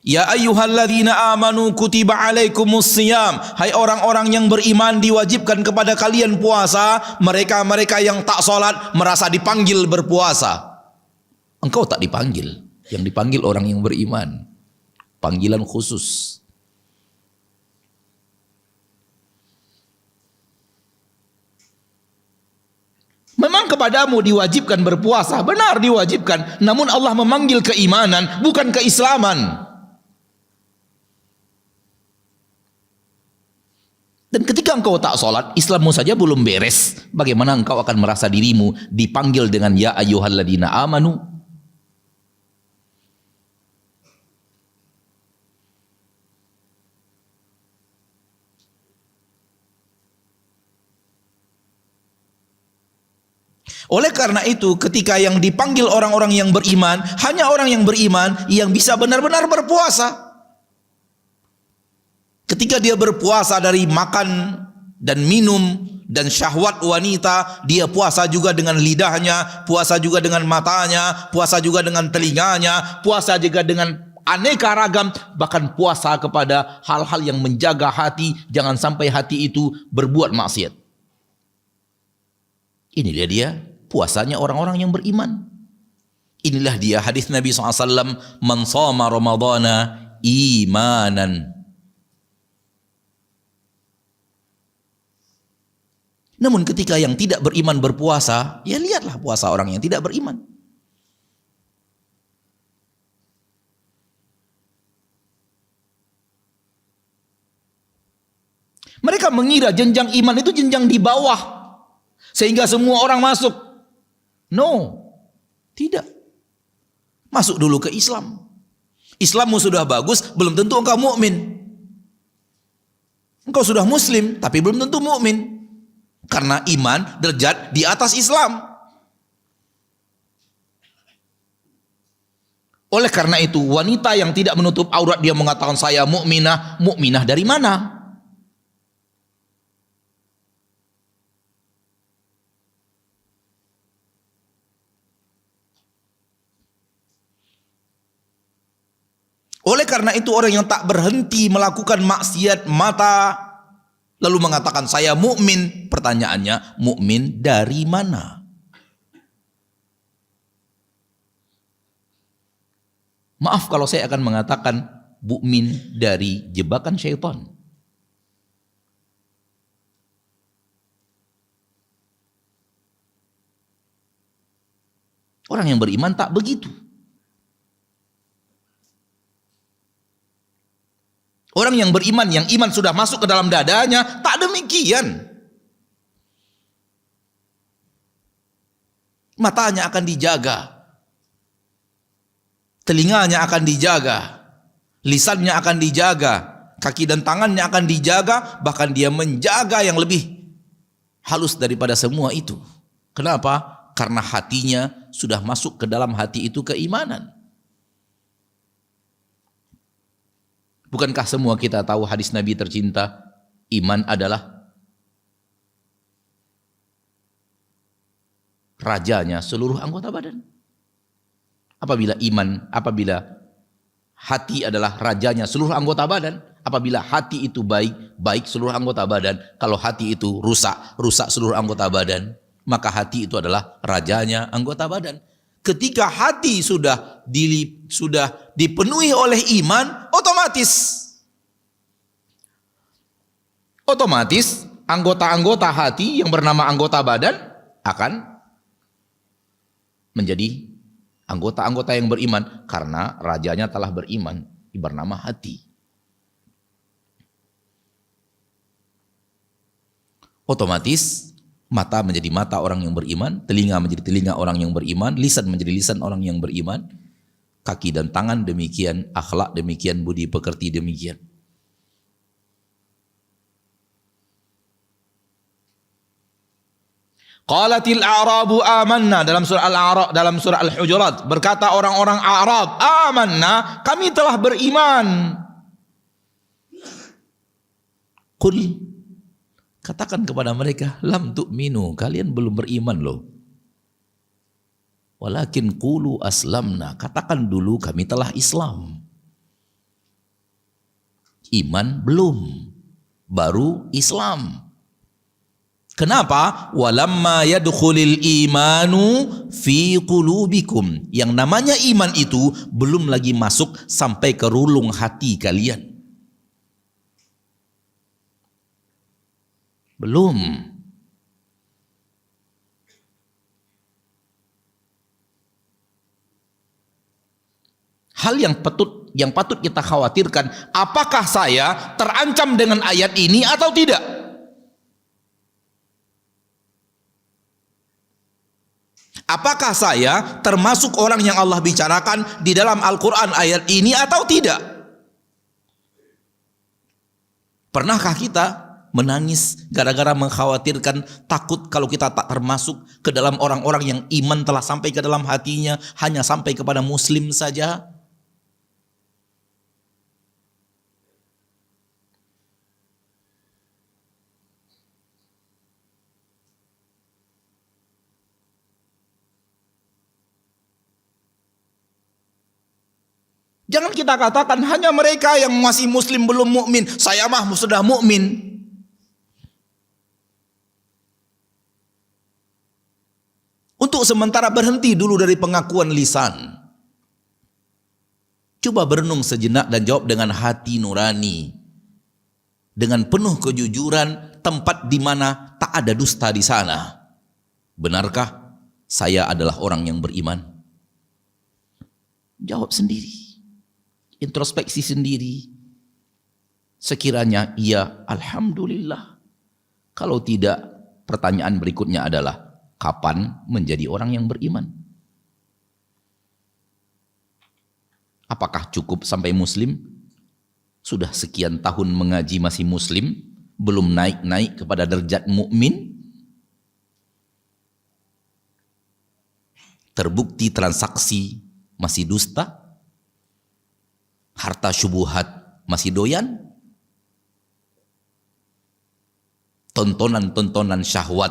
Ya ayyuhalladzina amanu kutiba alaikumus siyam. Hai orang-orang yang beriman, diwajibkan kepada kalian puasa. Mereka-mereka yang tak sholat merasa dipanggil berpuasa. Engkau tak dipanggil. Yang dipanggil orang yang beriman. Panggilan khusus. Memang kepadamu diwajibkan berpuasa. Benar diwajibkan. Namun Allah memanggil keimanan, bukan keislaman. Dan ketika engkau tak sholat, Islammu saja belum beres. Bagaimana engkau akan merasa dirimu dipanggil dengan ya ayyuhalladzina amanu? Oleh karena itu, ketika yang dipanggil orang-orang yang beriman, hanya orang yang beriman yang bisa benar-benar berpuasa. Ketika dia berpuasa dari makan dan minum dan syahwat wanita, dia puasa juga dengan lidahnya, puasa juga dengan matanya, puasa juga dengan telinganya, puasa juga dengan aneka ragam, bahkan puasa kepada hal-hal yang menjaga hati, jangan sampai hati itu berbuat maksiat. Inilah dia puasanya orang-orang yang beriman. Inilah dia hadis Nabi SAW, man shoma ramadhana imanan. Namun ketika yang tidak beriman berpuasa, ya lihatlah puasa orang yang tidak beriman. Mereka mengira jenjang iman itu jenjang di bawah, sehingga semua orang masuk. No, tidak. Masuk dulu ke Islam. Islammu sudah bagus, belum tentu engkau mukmin. Engkau sudah muslim, tapi belum tentu mukmin. Karena iman derajat di atas Islam. Oleh karena itu, wanita yang tidak menutup aurat dia mengatakan saya mukminah, mukminah dari mana? Oleh karena itu, orang yang tak berhenti melakukan maksiat mata lalu mengatakan saya mukmin, pertanyaannya mukmin dari mana? Maaf kalau saya akan mengatakan mukmin dari jebakan syaitan. Orang yang beriman tak begitu. Orang yang beriman, yang iman sudah masuk ke dalam dadanya, tak demikian. Matanya akan dijaga, telinganya akan dijaga, lisannya akan dijaga, kaki dan tangannya akan dijaga, bahkan dia menjaga yang lebih halus daripada semua itu. Kenapa? Karena hatinya sudah masuk ke dalam hati itu keimanan. Bukankah semua kita tahu hadis Nabi tercinta, iman adalah rajanya seluruh anggota badan. Apabila hati adalah rajanya seluruh anggota badan, apabila hati itu baik, baik seluruh anggota badan. Kalau hati itu rusak, rusak seluruh anggota badan. Maka hati itu adalah rajanya anggota badan. Ketika hati sudah dipenuhi oleh iman, otomatis anggota-anggota hati yang bernama anggota badan akan menjadi anggota-anggota yang beriman karena rajanya telah beriman, bernama hati. Otomatis mata menjadi mata orang yang beriman, telinga menjadi telinga orang yang beriman, lisan menjadi lisan orang yang beriman, kaki dan tangan demikian, akhlak demikian, budi pekerti demikian. Qalatil a'rabu amanna, dalam surah Al-A'raf, dalam surah Al-Hujurat, berkata orang-orang Arab, amanna, kami telah beriman. Qul, katakan kepada mereka, lam tu'minu, kalian belum beriman loh. Walakin qulu aslamna, katakan dulu kami telah Islam. Iman belum, baru Islam. Kenapa? Walamma yadkhulil imanu fi qulubikum. Yang namanya iman itu belum lagi masuk sampai ke relung hati kalian. Belum. Hal yang patut kita khawatirkan, apakah saya terancam dengan ayat ini atau tidak? Apakah saya termasuk orang yang Allah bicarakan di dalam Al-Quran ayat ini atau tidak? Pernahkah kita menangis gara-gara mengkhawatirkan, takut kalau kita tak termasuk ke dalam orang-orang yang iman telah sampai ke dalam hatinya, hanya sampai kepada muslim saja? Jangan kita katakan hanya mereka yang masih muslim belum mukmin, saya mah sudah mukmin. Untuk sementara berhenti dulu dari pengakuan lisan. Coba berenung sejenak dan jawab dengan hati nurani. Dengan penuh kejujuran, tempat di mana tak ada dusta di sana. Benarkah saya adalah orang yang beriman? Jawab sendiri. Introspeksi sendiri. Sekiranya iya, alhamdulillah. Kalau tidak, pertanyaan berikutnya adalah, kapan menjadi orang yang beriman? Apakah cukup sampai muslim? Sudah sekian tahun mengaji masih muslim, belum naik-naik kepada derajat mukmin? Terbukti transaksi masih dusta? Harta syubuhat masih doyan? Tontonan-tontonan syahwat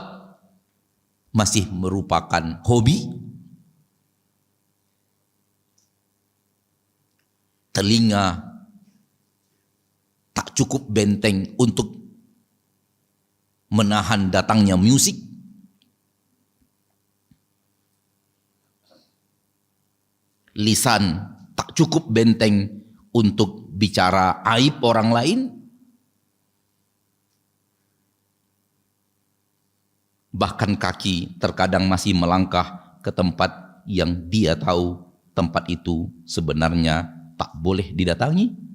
masih merupakan hobi? Telinga tak cukup benteng untuk menahan datangnya musik? Lisan tak cukup benteng untuk bicara aib orang lain? Bahkan kaki terkadang masih melangkah ke tempat yang dia tahu tempat itu sebenarnya tak boleh didatangi.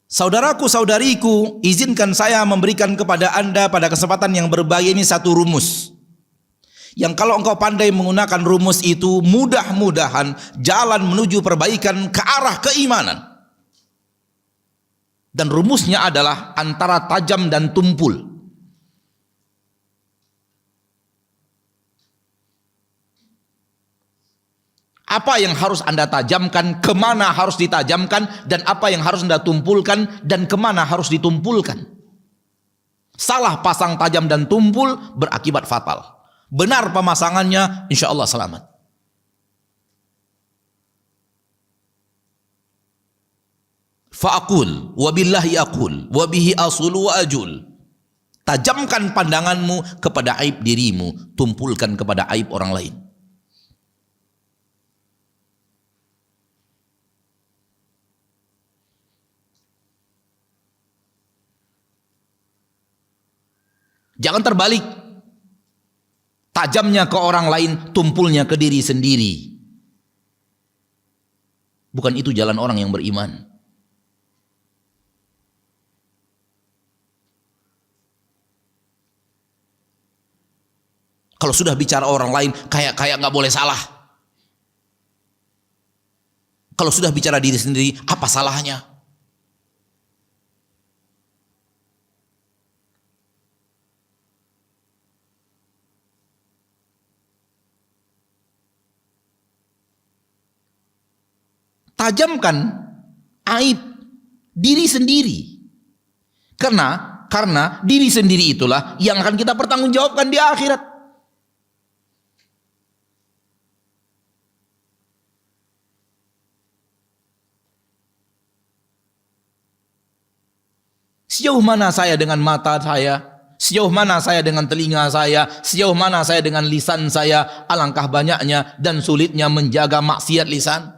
Saudaraku, saudariku, izinkan saya memberikan kepada Anda pada kesempatan yang berbahagia ini satu rumus. Yang kalau engkau pandai menggunakan rumus itu, mudah-mudahan jalan menuju perbaikan ke arah keimanan. Dan rumusnya adalah antara tajam dan tumpul. Apa yang harus Anda tajamkan, kemana harus ditajamkan, dan apa yang harus Anda tumpulkan, dan kemana harus ditumpulkan. Salah pasang tajam dan tumpul berakibat fatal. Benar pemasangannya, insya Allah selamat. Fa'akul, wabillahi akul, wabihi asulu wa ajul. Tajamkan pandanganmu kepada aib dirimu, tumpulkan kepada aib orang lain. Jangan terbalik. Tajamnya ke orang lain, tumpulnya ke diri sendiri. Bukan itu jalan orang yang beriman. Kalau sudah bicara orang lain, kayak nggak boleh salah. Kalau sudah bicara diri sendiri, apa salahnya? Tajamkan aib diri sendiri. Karena diri sendiri itulah yang akan kita pertanggungjawabkan di akhirat. Sejauh mana saya dengan mata saya? Sejauh mana saya dengan telinga saya? Sejauh mana saya dengan lisan saya? Alangkah banyaknya dan sulitnya menjaga maksiat lisan.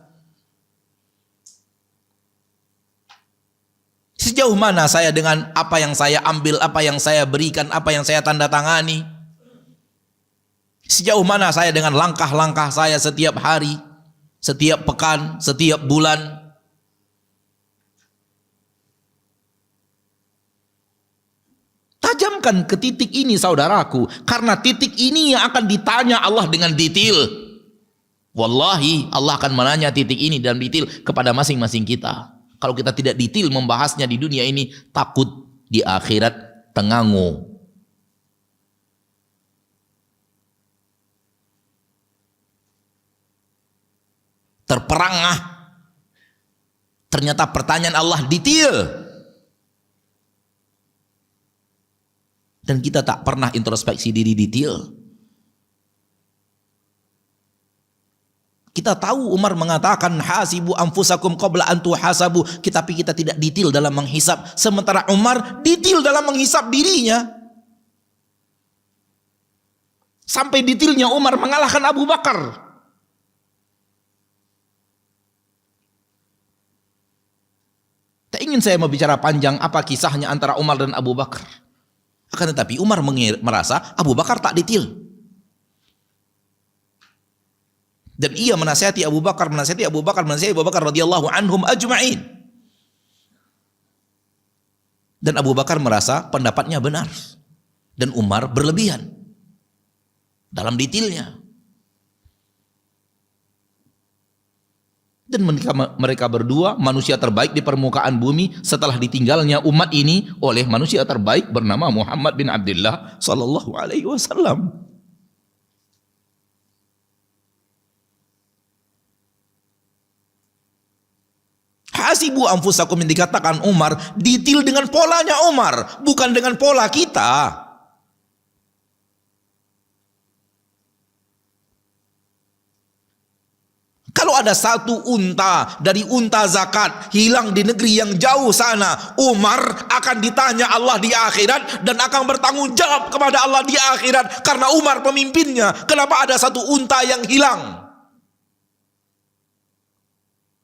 Sejauh mana saya dengan apa yang saya ambil, apa yang saya berikan, apa yang saya tanda tangani? Sejauh mana saya dengan langkah-langkah saya setiap hari, setiap pekan, setiap bulan? Tajamkan ke titik ini saudaraku, karena titik ini yang akan ditanya Allah dengan detail. Wallahi Allah akan menanya titik ini dan detail kepada masing-masing kita. Kalau kita tidak detail membahasnya di dunia ini, takut di akhirat tengangu. Terperangah. Ternyata pertanyaan Allah detail. Dan kita tak pernah introspeksi diri detail. Kita tahu Umar mengatakan hasibu anfusakum qabla an tuhasabu, tapi kita tidak detail dalam menghisap. Sementara Umar detail dalam menghisap dirinya. Sampai detailnya Umar mengalahkan Abu Bakar. Tak ingin saya membicara panjang apa kisahnya antara Umar dan Abu Bakar. Akan tetapi Umar merasa Abu Bakar tak detail. Dan ia menasihati Abu Bakar radhiyallahu anhum ajma'in. Dan Abu Bakar merasa pendapatnya benar. Dan Umar berlebihan dalam detailnya. Dan mereka berdua manusia terbaik di permukaan bumi setelah ditinggalnya umat ini oleh manusia terbaik bernama Muhammad bin Abdullah sallallahu alaihi wasallam. Hasibu anfusakum yang dikatakan Umar detail dengan polanya Umar, bukan dengan pola kita. Kalau ada satu unta dari unta zakat hilang di negeri yang jauh sana, Umar akan ditanya Allah di akhirat dan akan bertanggung jawab kepada Allah di akhirat karena Umar pemimpinnya. Kenapa ada satu unta yang hilang?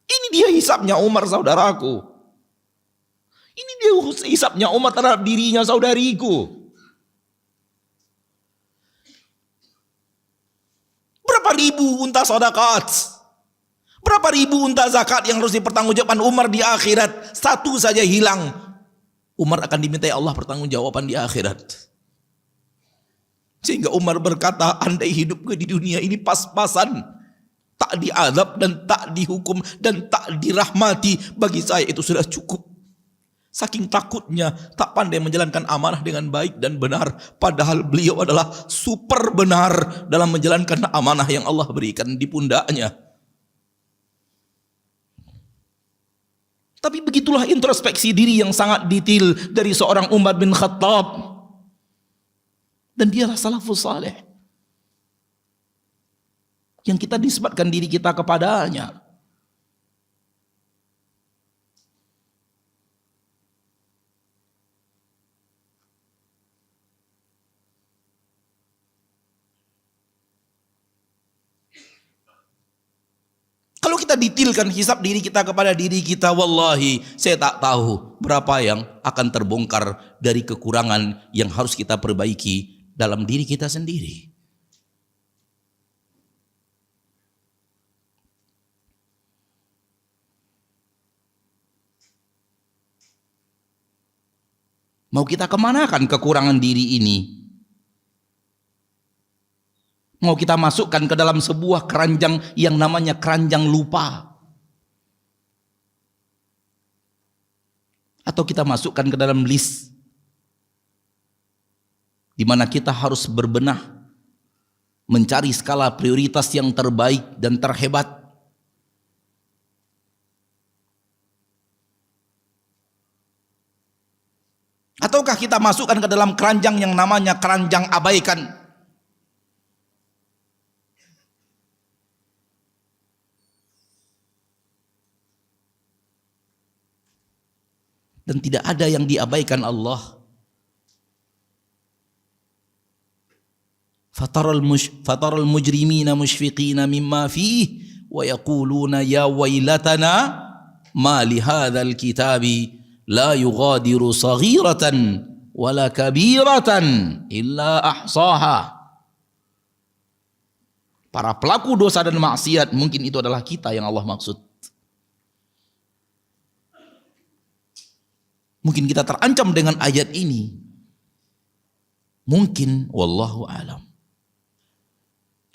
Ini dia hisapnya Umar, saudaraku. Ini dia hisapnya Umar terhadap dirinya, saudariku. Berapa ribu unta sedekah? Berapa ribu unta zakat yang harus dipertanggungjawabkan Umar di akhirat? Satu saja hilang, Umar akan dimintai Allah pertanggungjawaban di akhirat. Sehingga Umar berkata, andai hidup di dunia ini pas-pasan, tak diazab dan tak dihukum dan tak dirahmati, bagi saya itu sudah cukup. Saking takutnya tak pandai menjalankan amanah dengan baik dan benar, padahal beliau adalah super benar dalam menjalankan amanah yang Allah berikan di pundaknya. Tapi begitulah introspeksi diri yang sangat detail dari seorang Umar bin Khattab. Dan dialah salafus saleh yang kita nisbatkan diri kita kepadanya. Kalau kita detailkan hisab diri kita kepada diri kita, wallahi saya tak tahu berapa yang akan terbongkar dari kekurangan yang harus kita perbaiki dalam diri kita sendiri. Mau kita kemanakan kekurangan diri ini? Mau kita masukkan ke dalam sebuah keranjang yang namanya keranjang lupa? Atau kita masukkan ke dalam list di mana kita harus berbenah mencari skala prioritas yang terbaik dan terhebat? Ataukah kita masukkan ke dalam keranjang yang namanya keranjang abaikan? Dan tidak ada yang diabaikan Allah. Fataral mujrimina mushfiqina mimma fihi wa yaquluna ya wailatana ma li hadzal kitabi la yughadiru saghiratan wala kabiratan illa ahsaha. Para pelaku dosa dan maksiat, mungkin itu adalah kita yang Allah maksud. Mungkin kita terancam dengan ayat ini. Mungkin, wallahu alam.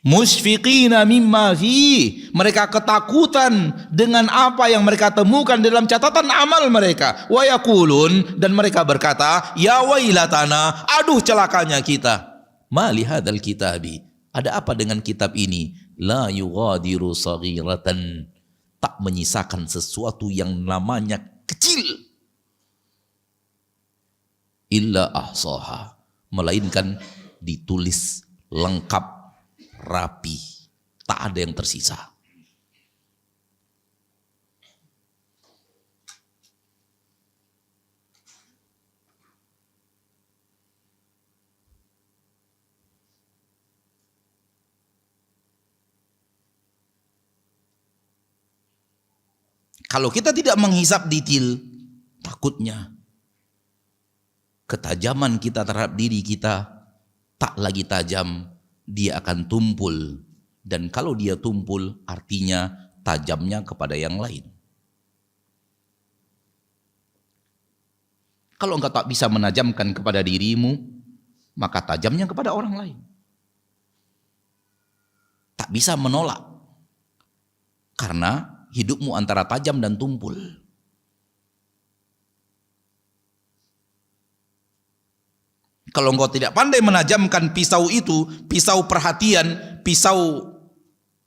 Musyfiqina mimma fi, mereka ketakutan dengan apa yang mereka temukan dalam catatan amal mereka. Wa yaqulun, dan mereka berkata, ya wailatana, aduh celakanya kita. Ma li hadzal kitabi, ada apa dengan kitab ini? La yughadiru saghiratan, tak menyisakan sesuatu yang namanya kecil. Illa ahsaha, melainkan ditulis lengkap, rapi, tak ada yang tersisa. Kalau kita tidak menghisap detail, takutnya ketajaman kita terhadap diri kita tak lagi tajam, dia akan tumpul. Dan kalau dia tumpul, artinya tajamnya kepada yang lain. Kalau engkau tak bisa menajamkan kepada dirimu, maka tajamnya kepada orang lain. Tak bisa menolak, karena hidupmu antara tajam dan tumpul. Kalau engkau tidak pandai menajamkan pisau itu, pisau perhatian, pisau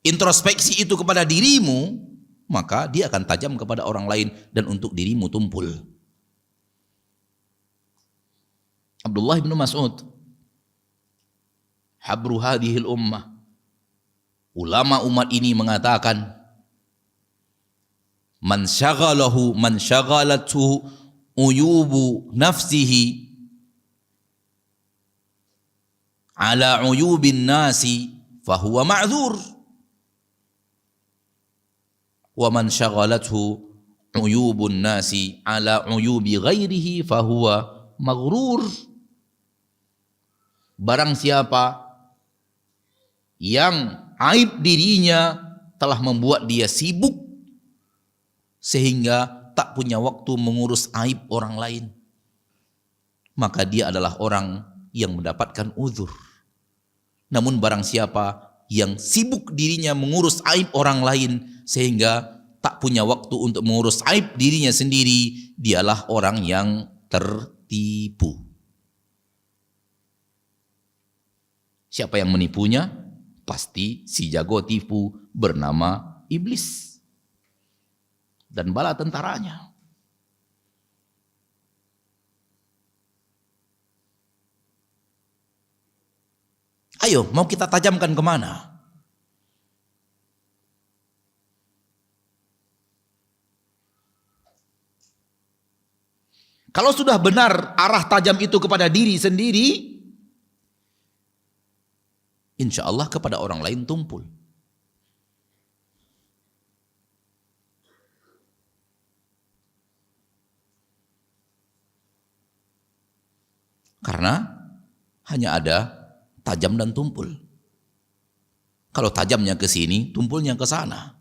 introspeksi itu kepada dirimu, maka dia akan tajam kepada orang lain dan untuk dirimu tumpul. Abdullah bin Mas'ud, habru hadhil ummah, ulama umat ini mengatakan, man syaghalathu uyubu nafsihi ala uyubin nasi fahuwa ma'dzur, wa man syaghalathu uyubun nasi ala uyubi ghairihi fahuwa maghrur. Barang siapa yang aib dirinya telah membuat dia sibuk sehingga tak punya waktu mengurus aib orang lain, maka dia adalah orang yang mendapatkan uzur. Namun barang siapa yang sibuk dirinya mengurus aib orang lain sehingga tak punya waktu untuk mengurus aib dirinya sendiri, dialah orang yang tertipu. Siapa yang menipunya? Pasti si jago tipu bernama iblis dan bala tentaranya. Ayo, mau kita tajamkan kemana? Kalau sudah benar arah tajam itu kepada diri sendiri, insya Allah kepada orang lain tumpul. Karena hanya ada tajam dan tumpul. Kalau tajamnya ke sini, tumpulnya ke sana.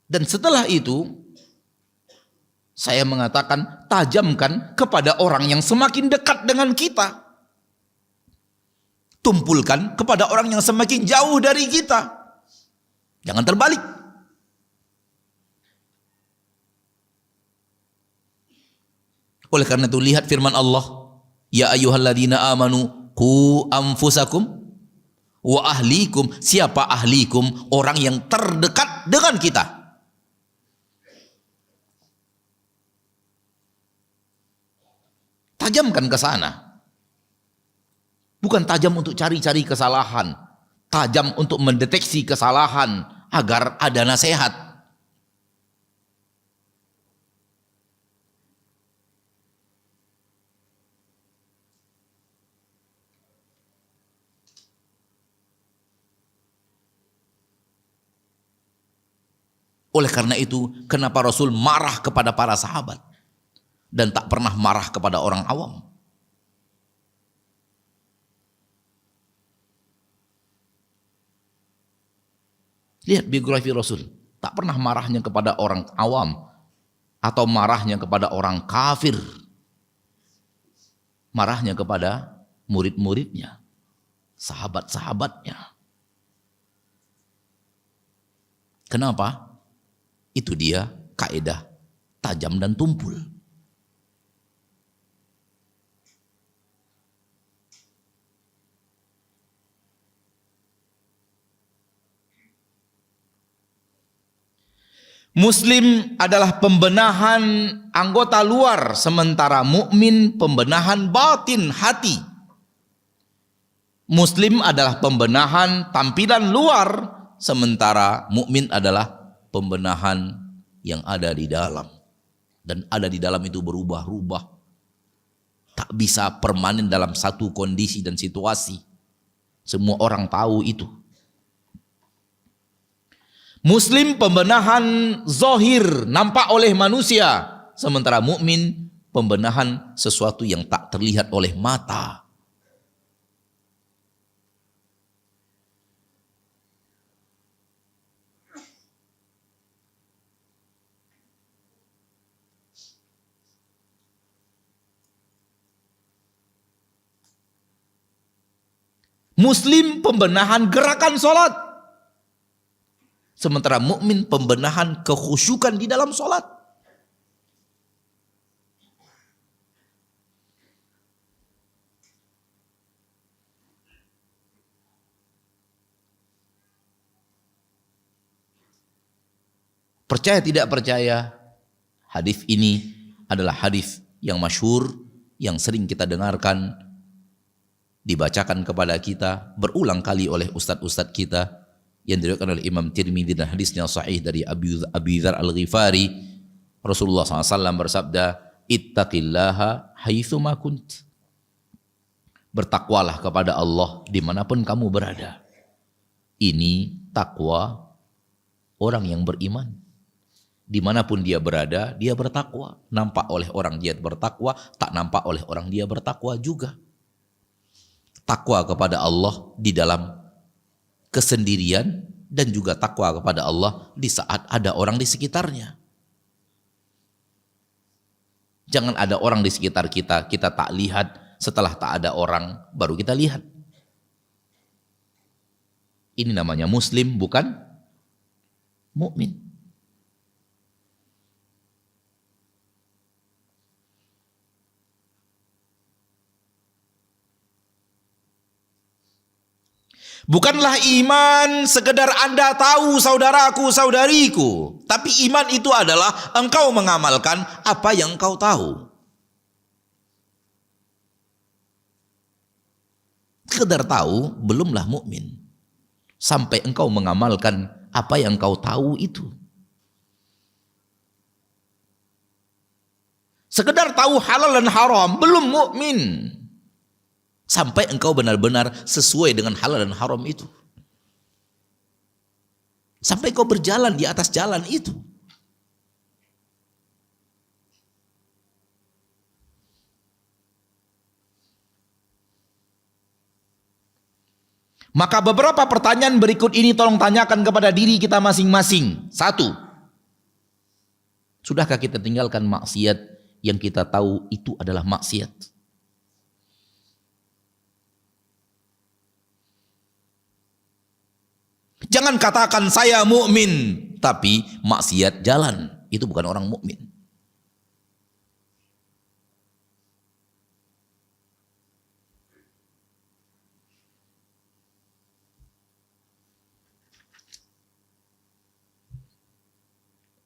Dan setelah itu, saya mengatakan tajamkan kepada orang yang semakin dekat dengan kita. Tumpulkan kepada orang yang semakin jauh dari kita. Jangan terbalik. Oleh karena itu lihat firman Allah, ya ayyuhalladzina amanu qu anfusakum wa ahlikum. Siapa ahlikum? Orang yang terdekat dengan kita. Tajamkan ke sana. Bukan tajam untuk cari-cari kesalahan. tajam untuk mendeteksi kesalahan agar ada nasihat. Oleh karena itu, kenapa Rasul marah kepada para sahabat dan tak pernah marah kepada orang awam? Lihat biografi Rasul, tak pernah marahnya kepada orang awam atau marahnya kepada orang kafir. Marahnya kepada murid-muridnya, sahabat-sahabatnya. Kenapa? Itu dia kaidah tajam dan tumpul. Muslim adalah pembenahan anggota luar, sementara mukmin pembenahan batin hati. Muslim adalah pembenahan tampilan luar, sementara mukmin adalah pembenahan yang ada di dalam. Dan ada di dalam itu berubah-ubah. Tak bisa permanen dalam satu kondisi dan situasi. Semua orang tahu itu. Muslim pembenahan zahir, nampak oleh manusia, sementara mukmin pembenahan sesuatu yang tak terlihat oleh mata. Muslim pembenahan gerakan sholat, sementara mukmin pembenahan kekhusyukan di dalam sholat. Percaya tidak percaya, hadis ini adalah hadis yang masyhur, yang sering kita dengarkan, dibacakan kepada kita berulang kali oleh ustadz-ustadz kita, yang diriwayatkan oleh Imam Tirmidzi dan hadisnya sahih dari Abi Dzar Al-Ghifari. Rasulullah SAW bersabda, ittaqillaha haitsu ma kunt. Bertakwalah kepada Allah dimanapun kamu berada. Ini takwa orang yang beriman. Dimanapun dia berada, dia bertakwa. Nampak oleh orang dia bertakwa, tak nampak oleh orang dia bertakwa juga. Takwa kepada Allah di dalam kesendirian dan juga takwa kepada Allah di saat ada orang di sekitarnya. Jangan ada orang di sekitar kita, kita tak lihat, setelah tak ada orang baru kita lihat. Ini namanya muslim, bukan mukmin. Bukanlah iman sekedar Anda tahu saudaraku, saudariku. Tapi iman itu adalah engkau mengamalkan apa yang engkau tahu. Sekedar tahu belumlah mukmin. Sampai engkau mengamalkan apa yang engkau tahu itu. Sekedar tahu halal dan haram belum mukmin. Sampai engkau benar-benar sesuai dengan halal dan haram itu. Sampai kau berjalan di atas jalan itu. Maka beberapa pertanyaan berikut ini tolong tanyakan kepada diri kita masing-masing. 1. Sudahkah kita tinggalkan maksiat yang kita tahu itu adalah maksiat? Jangan katakan saya mukmin tapi maksiat jalan, itu bukan orang mukmin.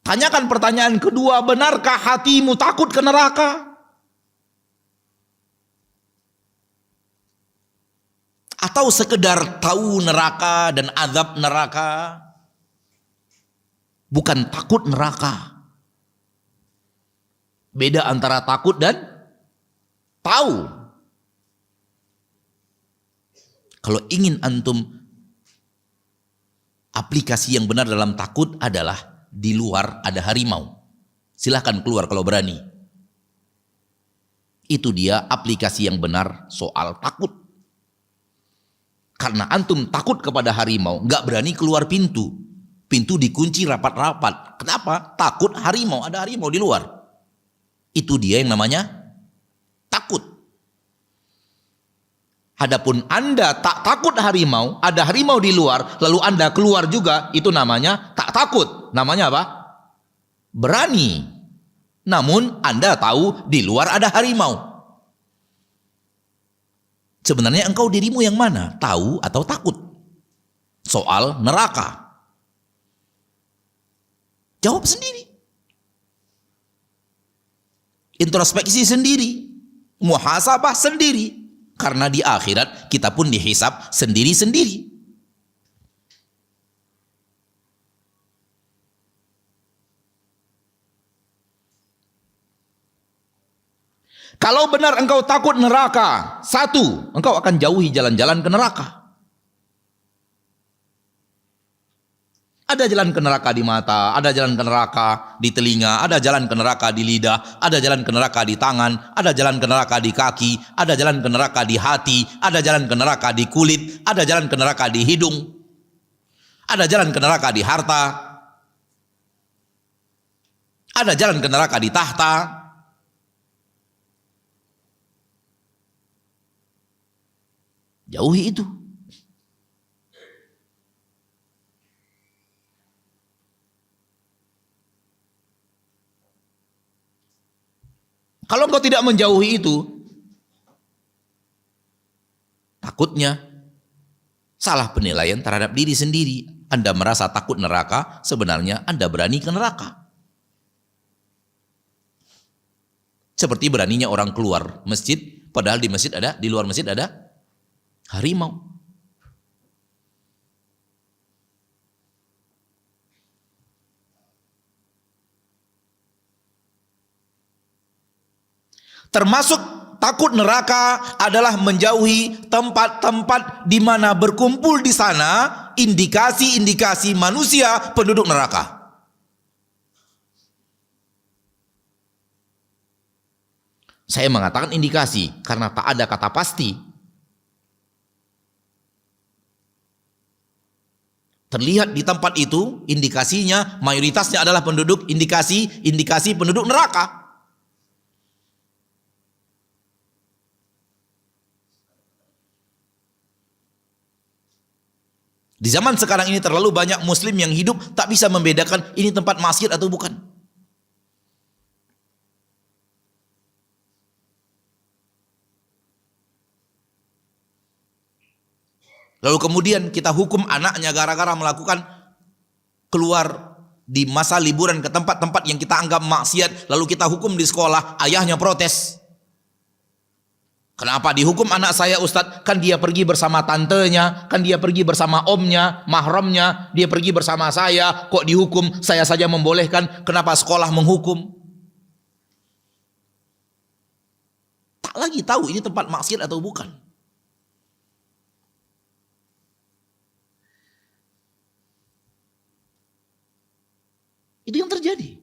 Tanyakan pertanyaan kedua, benarkah hatimu takut ke neraka? atau sekedar tahu neraka dan azab neraka? Bukan takut neraka. Beda antara takut dan tahu. Kalau ingin antum aplikasi yang benar dalam takut adalah di luar ada harimau. Silahkan keluar kalau berani. Itu dia aplikasi yang benar soal takut. Karena antum takut kepada harimau, nggak berani keluar pintu. Pintu dikunci rapat-rapat. Kenapa? Takut harimau, ada harimau di luar. Itu dia yang namanya takut. Adapun Anda tak takut harimau, ada harimau di luar, lalu Anda keluar juga, itu namanya tak takut. Namanya apa? Berani. Namun Anda tahu di luar ada harimau. Sebenarnya engkau dirimu yang mana? Tahu atau takut? Soal neraka. Jawab sendiri. Introspeksi sendiri. Muhasabah sendiri. Karena di akhirat kita pun dihisab sendiri-sendiri. Kalau benar engkau takut neraka, satu, engkau akan jauhi jalan-jalan ke neraka. Ada jalan ke neraka di mata, ada jalan ke neraka di telinga, ada jalan ke neraka di lidah, ada jalan ke neraka di tangan, ada jalan ke neraka di kaki, ada jalan ke neraka di hati, ada jalan ke neraka di kulit, ada jalan ke neraka di hidung, ada jalan ke neraka di harta, ada jalan ke neraka di tahta. Jauhi itu. Kalau engkau tidak menjauhi itu, takutnya salah penilaian terhadap diri sendiri. Anda merasa takut neraka, sebenarnya Anda berani ke neraka. Seperti beraninya orang keluar masjid, padahal di masjid ada, di luar masjid ada harimau. Termasuk takut neraka adalah menjauhi tempat-tempat di mana berkumpul di sana indikasi-indikasi manusia penduduk neraka. Saya mengatakan indikasi karena tak ada kata pasti. Terlihat di tempat itu indikasinya mayoritasnya adalah penduduk indikasi penduduk neraka. Di zaman sekarang ini terlalu banyak muslim yang hidup tak bisa membedakan ini tempat maksiat atau bukan. Lalu kemudian kita hukum anaknya gara-gara melakukan keluar di masa liburan ke tempat-tempat yang kita anggap maksiat, lalu kita hukum di sekolah, ayahnya protes. Kenapa dihukum anak saya Ustadz? Kan dia pergi bersama tantenya, kan dia pergi bersama omnya, mahramnya, dia pergi bersama saya, kok dihukum? Saya saja membolehkan, kenapa sekolah menghukum? Tak lagi tahu ini tempat maksiat atau bukan. Itu yang terjadi.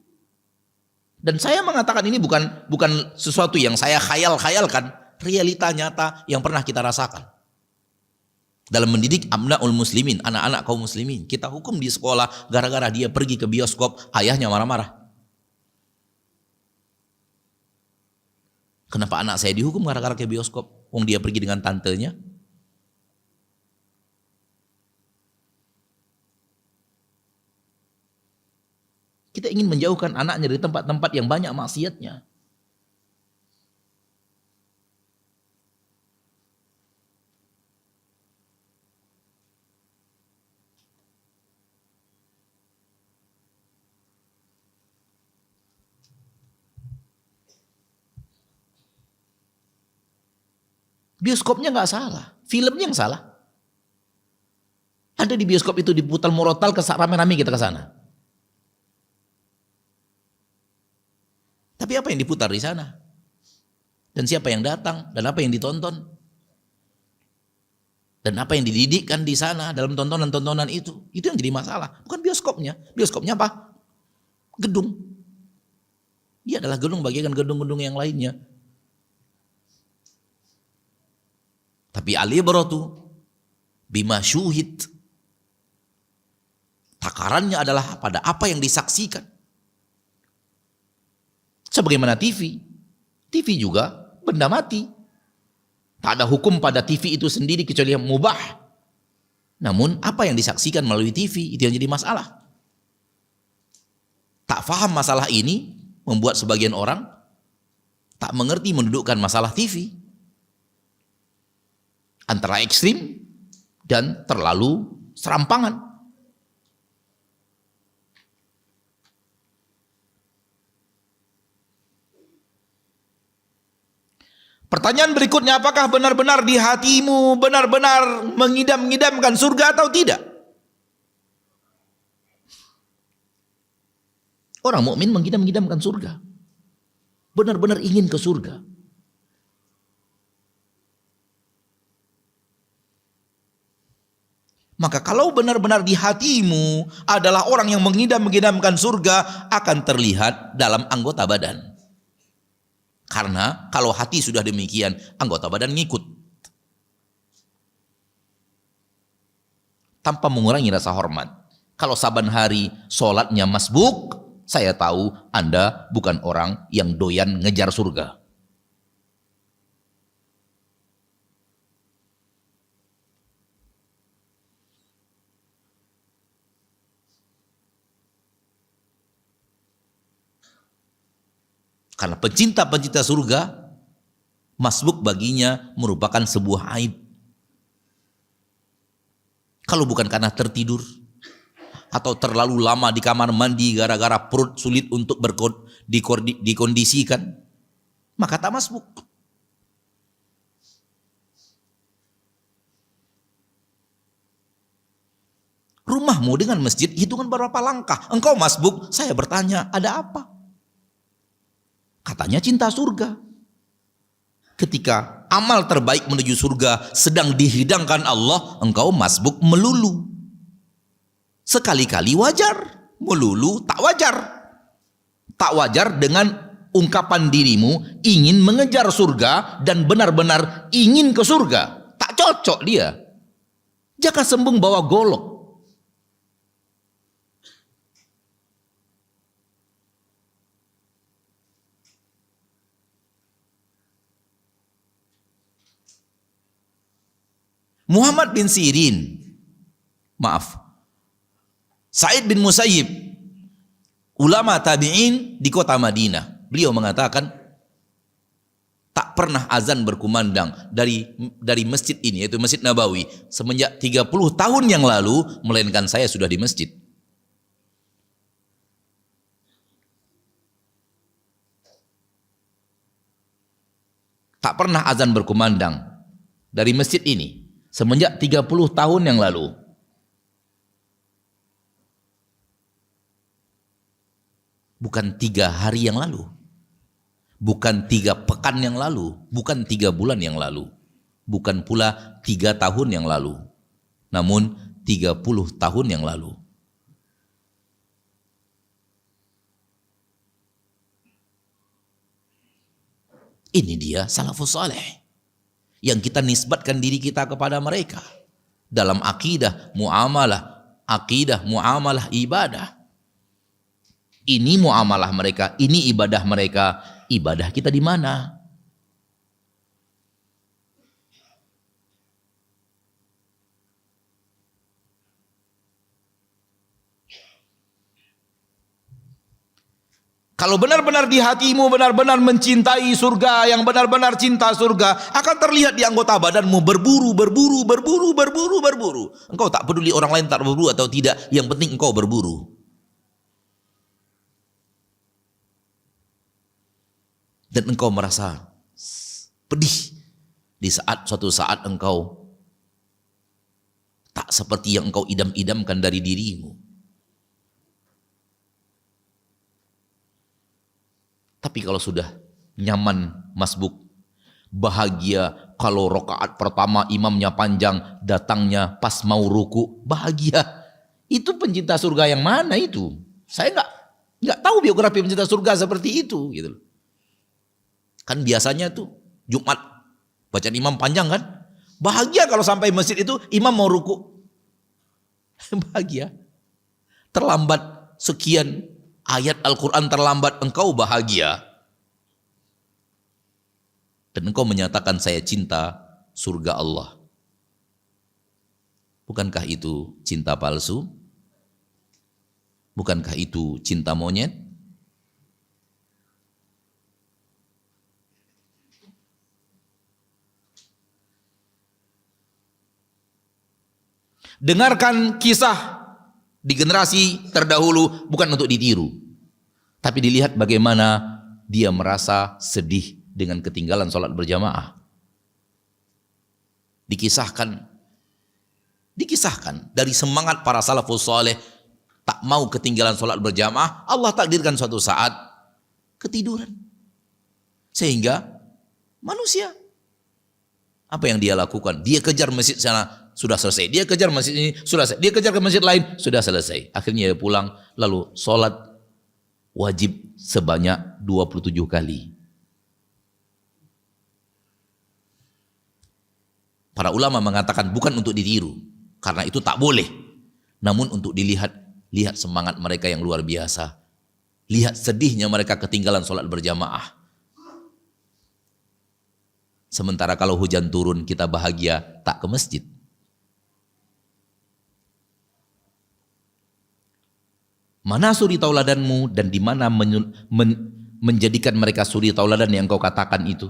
Dan saya mengatakan ini bukan sesuatu yang saya khayal-khayalkan. Realita nyata yang pernah kita rasakan. Dalam mendidik abnaul muslimin, anak-anak kaum muslimin. Kita hukum di sekolah gara-gara dia pergi ke bioskop, ayahnya marah-marah. Kenapa anak saya dihukum gara-gara ke bioskop? Wong dia pergi dengan tantenya. Kita ingin menjauhkan anaknya dari tempat-tempat yang banyak maksiatnya. Bioskopnya nggak salah, filmnya yang salah. Ada di bioskop itu diputar murotal, rame-rame kita ke sana. Tapi apa yang diputar di sana? Dan siapa yang datang? Dan apa yang ditonton? Dan apa yang dididikkan di sana dalam tontonan-tontonan itu? Itu yang jadi masalah. Bukan bioskopnya. Bioskopnya apa? Gedung. Dia adalah gedung bagaikan gedung-gedung yang lainnya. Tapi al-ibratu bima syuhid. Takarannya adalah pada apa yang disaksikan. Sebagaimana TV. TV juga benda mati. Tak ada hukum pada TV itu sendiri kecuali yang mubah. Namun apa yang disaksikan melalui TV itu yang jadi masalah. Tak faham masalah ini membuat sebagian orang tak mengerti mendudukkan masalah TV. Antara ekstrim dan terlalu serampangan. Pertanyaan berikutnya, apakah benar-benar di hatimu benar-benar mengidam-ngidamkan surga atau tidak? Orang mukmin mengidam-ngidamkan surga. Benar-benar ingin ke surga. Maka kalau benar-benar di hatimu adalah orang yang mengidam-ngidamkan surga, akan terlihat dalam anggota badan. Karena kalau hati sudah demikian, anggota badan ngikut. Tanpa mengurangi rasa hormat. Kalau saban hari sholatnya masbuk, saya tahu Anda bukan orang yang doyan ngejar surga. Karena pencinta-pencinta surga, masbuk baginya merupakan sebuah aib. Kalau bukan karena tertidur, atau terlalu lama di kamar mandi gara-gara perut sulit untuk dikondisikan, maka tak masbuk. Rumahmu dengan masjid hitungan berapa langkah? Engkau masbuk, saya bertanya, ada apa? Katanya cinta surga. Ketika amal terbaik menuju surga sedang dihidangkan Allah, engkau masbuk melulu. Sekali-kali wajar, melulu tak wajar. Tak wajar dengan ungkapan dirimu ingin mengejar surga dan benar-benar ingin ke surga. Tak cocok dia. Jaka sembung bawa golok. Muhammad bin Sirin, Sa'id bin Musayyib, ulama tabi'in di kota Madinah. Beliau mengatakan, tak pernah azan berkumandang dari masjid ini, yaitu Masjid Nabawi, semenjak 30 tahun yang lalu, melainkan saya sudah di masjid. Tak pernah azan berkumandang dari masjid ini semenjak 30 tahun yang lalu. Bukan 3 hari yang lalu. Bukan 3 pekan yang lalu. Bukan 3 bulan yang lalu. Bukan pula 3 tahun yang lalu. Namun 30 tahun yang lalu. Ini dia salafus saleh. Yang kita nisbatkan diri kita kepada mereka dalam akidah, muamalah, ibadah. Ini muamalah mereka, ini ibadah mereka. Ibadah kita di mana? Kalau benar-benar di hatimu benar-benar mencintai surga, yang benar-benar cinta surga, akan terlihat di anggota badanmu berburu. Engkau tak peduli orang lain tak berburu atau tidak, yang penting engkau berburu. Dan engkau merasa pedih di suatu saat engkau Tak seperti yang engkau idam-idamkan dari dirimu. Tapi kalau sudah nyaman, masbuk, bahagia, kalau rakaat pertama imamnya panjang, datangnya pas mau ruku, bahagia. Itu pencinta surga yang mana itu? Saya nggak tahu biografi pencinta surga seperti itu, gitu. Kan biasanya tuh Jumat bacaan imam panjang kan? Bahagia kalau sampai masjid itu imam mau ruku. Bahagia. Terlambat sekian ayat Al-Quran terlambat, engkau bahagia. Dan engkau menyatakan saya cinta surga Allah. Bukankah itu cinta palsu? Bukankah itu cinta monyet? Dengarkan kisah di generasi terdahulu bukan untuk ditiru, tapi dilihat bagaimana dia merasa sedih dengan ketinggalan sholat berjamaah. Dikisahkan dari semangat para salafus saleh tak mau ketinggalan sholat berjamaah, Allah takdirkan suatu saat ketiduran. Sehingga manusia apa yang dia lakukan? Dia kejar masjid sana, sudah selesai. Dia kejar masjid ini, sudah selesai. Dia kejar ke masjid lain, sudah selesai. Akhirnya dia pulang, lalu sholat wajib sebanyak 27 kali. Para ulama mengatakan bukan untuk ditiru, karena itu tak boleh. Namun untuk dilihat, lihat semangat mereka yang luar biasa. Lihat sedihnya mereka ketinggalan sholat berjamaah. Sementara kalau hujan turun kita bahagia tak ke masjid. Mana suri tauladanmu dan di mana menjadikan mereka suri tauladan yang kau katakan itu?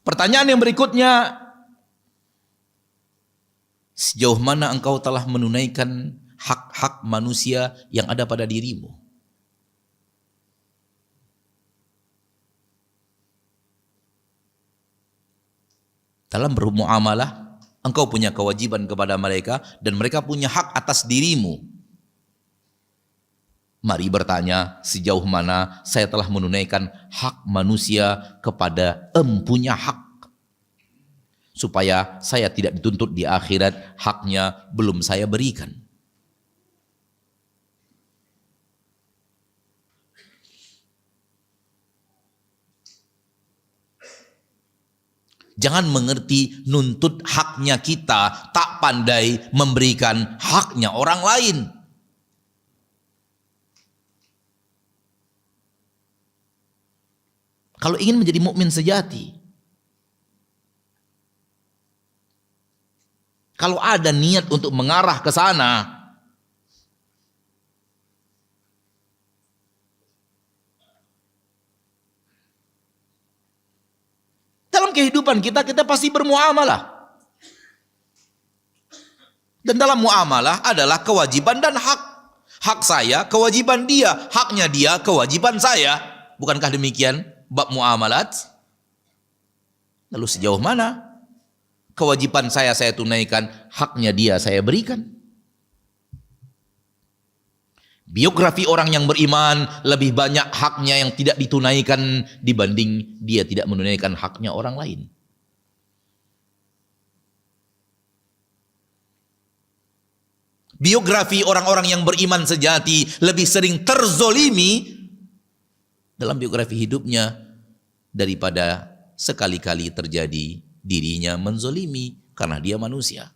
Pertanyaan yang berikutnya, sejauh mana engkau telah menunaikan hak-hak manusia yang ada pada dirimu? Dalam bermuamalah, engkau punya kewajiban kepada mereka dan mereka punya hak atas dirimu. Mari bertanya, sejauh mana saya telah menunaikan hak manusia kepada empunya hak. Supaya saya tidak dituntut di akhirat, haknya belum saya berikan. Jangan mengerti nuntut haknya kita, tak pandai memberikan haknya orang lain. Kalau ingin menjadi mukmin sejati, kalau ada niat untuk mengarah ke sana, dalam kehidupan kita pasti bermuamalah. Dan dalam muamalah adalah kewajiban dan hak. Hak saya, kewajiban dia. Haknya dia, kewajiban saya. Bukankah demikian bab muamalat? Lalu sejauh mana kewajiban saya tunaikan, haknya dia saya berikan? Biografi orang yang beriman lebih banyak haknya yang tidak ditunaikan dibanding dia tidak menunaikan haknya orang lain. Biografi orang-orang yang beriman sejati lebih sering terzolimi dalam biografi hidupnya daripada sekali-kali terjadi dirinya menzolimi karena dia manusia.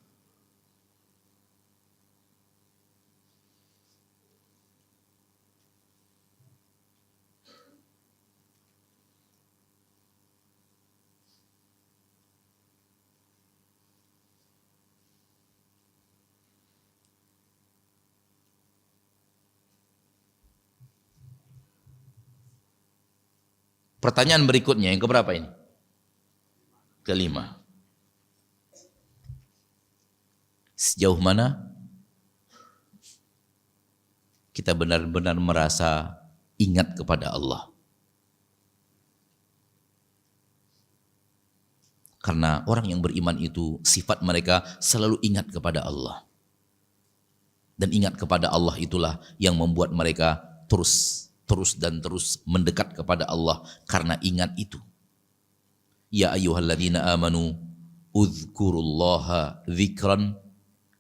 Pertanyaan berikutnya yang keberapa ini? Kelima. Sejauh mana kita benar-benar merasa ingat kepada Allah. Karena orang yang beriman itu sifat mereka selalu ingat kepada Allah. Dan ingat kepada Allah itulah yang membuat mereka terus mendekat kepada Allah karena ingat itu. Ya ayyuhalladzina amanu uzkurullaha dzikran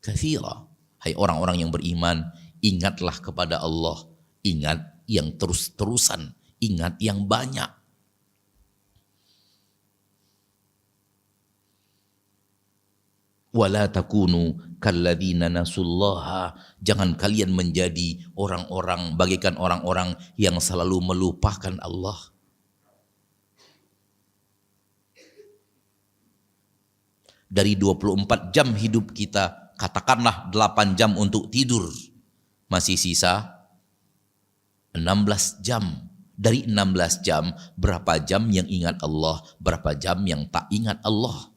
katsira. Hai orang-orang yang beriman, ingatlah kepada Allah, ingat yang terus-terusan, ingat yang banyak. Wala takunu kalladzina nasullaha. Jangan kalian menjadi orang-orang bagaikan orang-orang yang selalu melupakan Allah. Dari 24 jam hidup kita, katakanlah 8 jam untuk tidur. Masih sisa 16 jam. Dari 16 jam, berapa jam yang ingat Allah, berapa jam yang tak ingat Allah.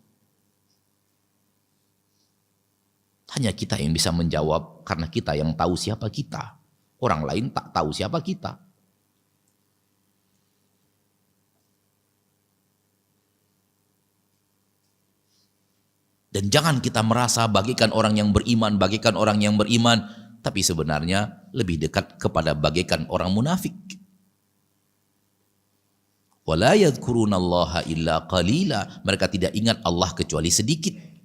Hanya kita yang bisa menjawab karena kita yang tahu siapa kita. Orang lain tak tahu siapa kita. Dan jangan kita merasa bagaikan orang yang beriman, tapi sebenarnya lebih dekat kepada bagaikan orang munafik. Wala yadhkurunallaha illa qalila. Mereka tidak ingat Allah kecuali sedikit.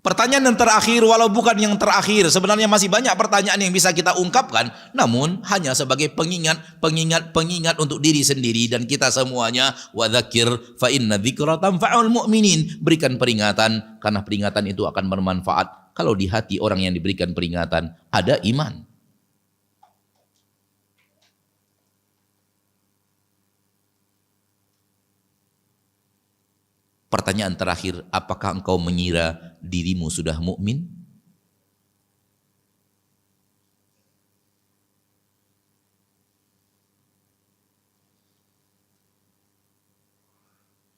Pertanyaan yang terakhir, walau bukan yang terakhir, sebenarnya masih banyak pertanyaan yang bisa kita ungkapkan, namun hanya sebagai pengingat untuk diri sendiri dan kita semuanya. Wa dzakir fa inna dzikra tanfa'ul mu'minin. Berikan peringatan karena peringatan itu akan bermanfaat kalau di hati orang yang diberikan peringatan ada iman. Pertanyaan terakhir, apakah engkau mengira dirimu sudah mukmin?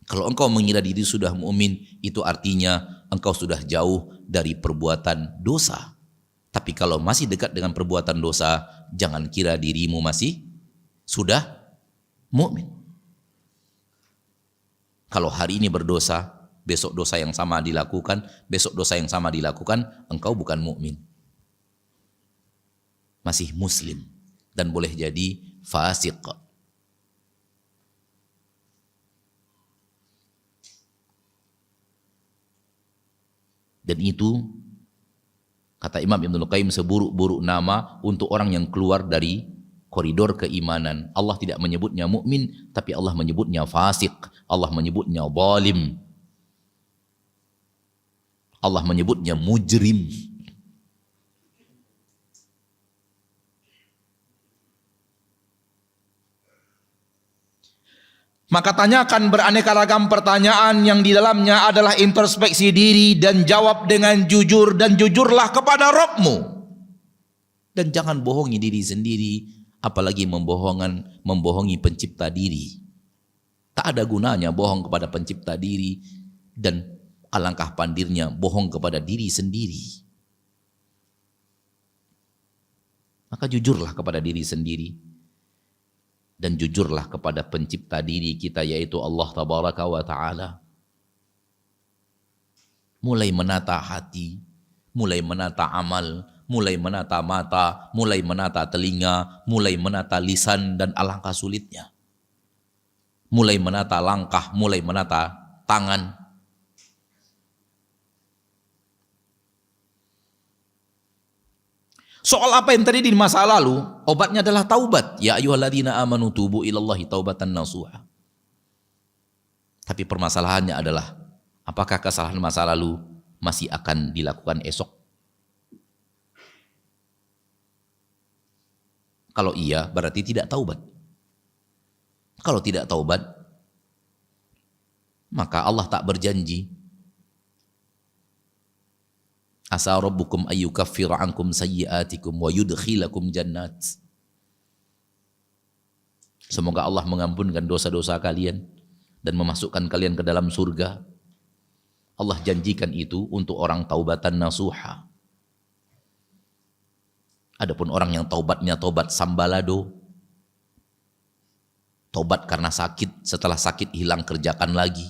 Kalau engkau mengira diri sudah mukmin, itu artinya engkau sudah jauh dari perbuatan dosa. Tapi kalau masih dekat dengan perbuatan dosa, jangan kira dirimu masih sudah mukmin. Kalau hari ini berdosa, besok dosa yang sama dilakukan, engkau bukan mukmin. Masih muslim dan boleh jadi fasik. Dan itu kata Imam Ibnul Qayyim seburuk-buruk nama untuk orang yang keluar dari koridor keimanan. Allah tidak menyebutnya mukmin, tapi Allah menyebutnya fasik. Allah menyebutnya zalim. Allah menyebutnya mujrim. Maka tanyakan beraneka ragam pertanyaan yang di dalamnya adalah introspeksi diri dan jawab dengan jujur, dan jujurlah kepada Rabbmu. Dan jangan bohongi diri sendiri, apalagi membohongi pencipta diri. Tak ada gunanya bohong kepada pencipta diri, dan alangkah pandirnya bohong kepada diri sendiri. Maka jujurlah kepada diri sendiri dan jujurlah kepada pencipta diri kita, yaitu Allah Tabaraka wa Ta'ala. Mulai menata hati, mulai menata amal, mulai menata mata, mulai menata telinga, mulai menata lisan, dan alangkah sulitnya. Mulai menata langkah, mulai menata tangan. Soal apa yang terjadi di masa lalu, obatnya adalah taubat. Ya ayyuhalladzina amanu tubu ilallahi taubatan nasuha. Tapi permasalahannya adalah, apakah kesalahan masa lalu masih akan dilakukan esok? Kalau iya, berarti tidak taubat. Kalau tidak taubat, maka Allah tak berjanji, asa rabbukum ayyukaffira ankum sayyi'atikum wa yudkhilakum jannat. Semoga Allah mengampunkan dosa-dosa kalian dan memasukkan kalian ke dalam surga. Allah janjikan itu untuk orang taubatan nasuha. Adapun orang yang taubatnya taubat sambalado, taubat karena sakit, setelah sakit hilang kerjakan lagi.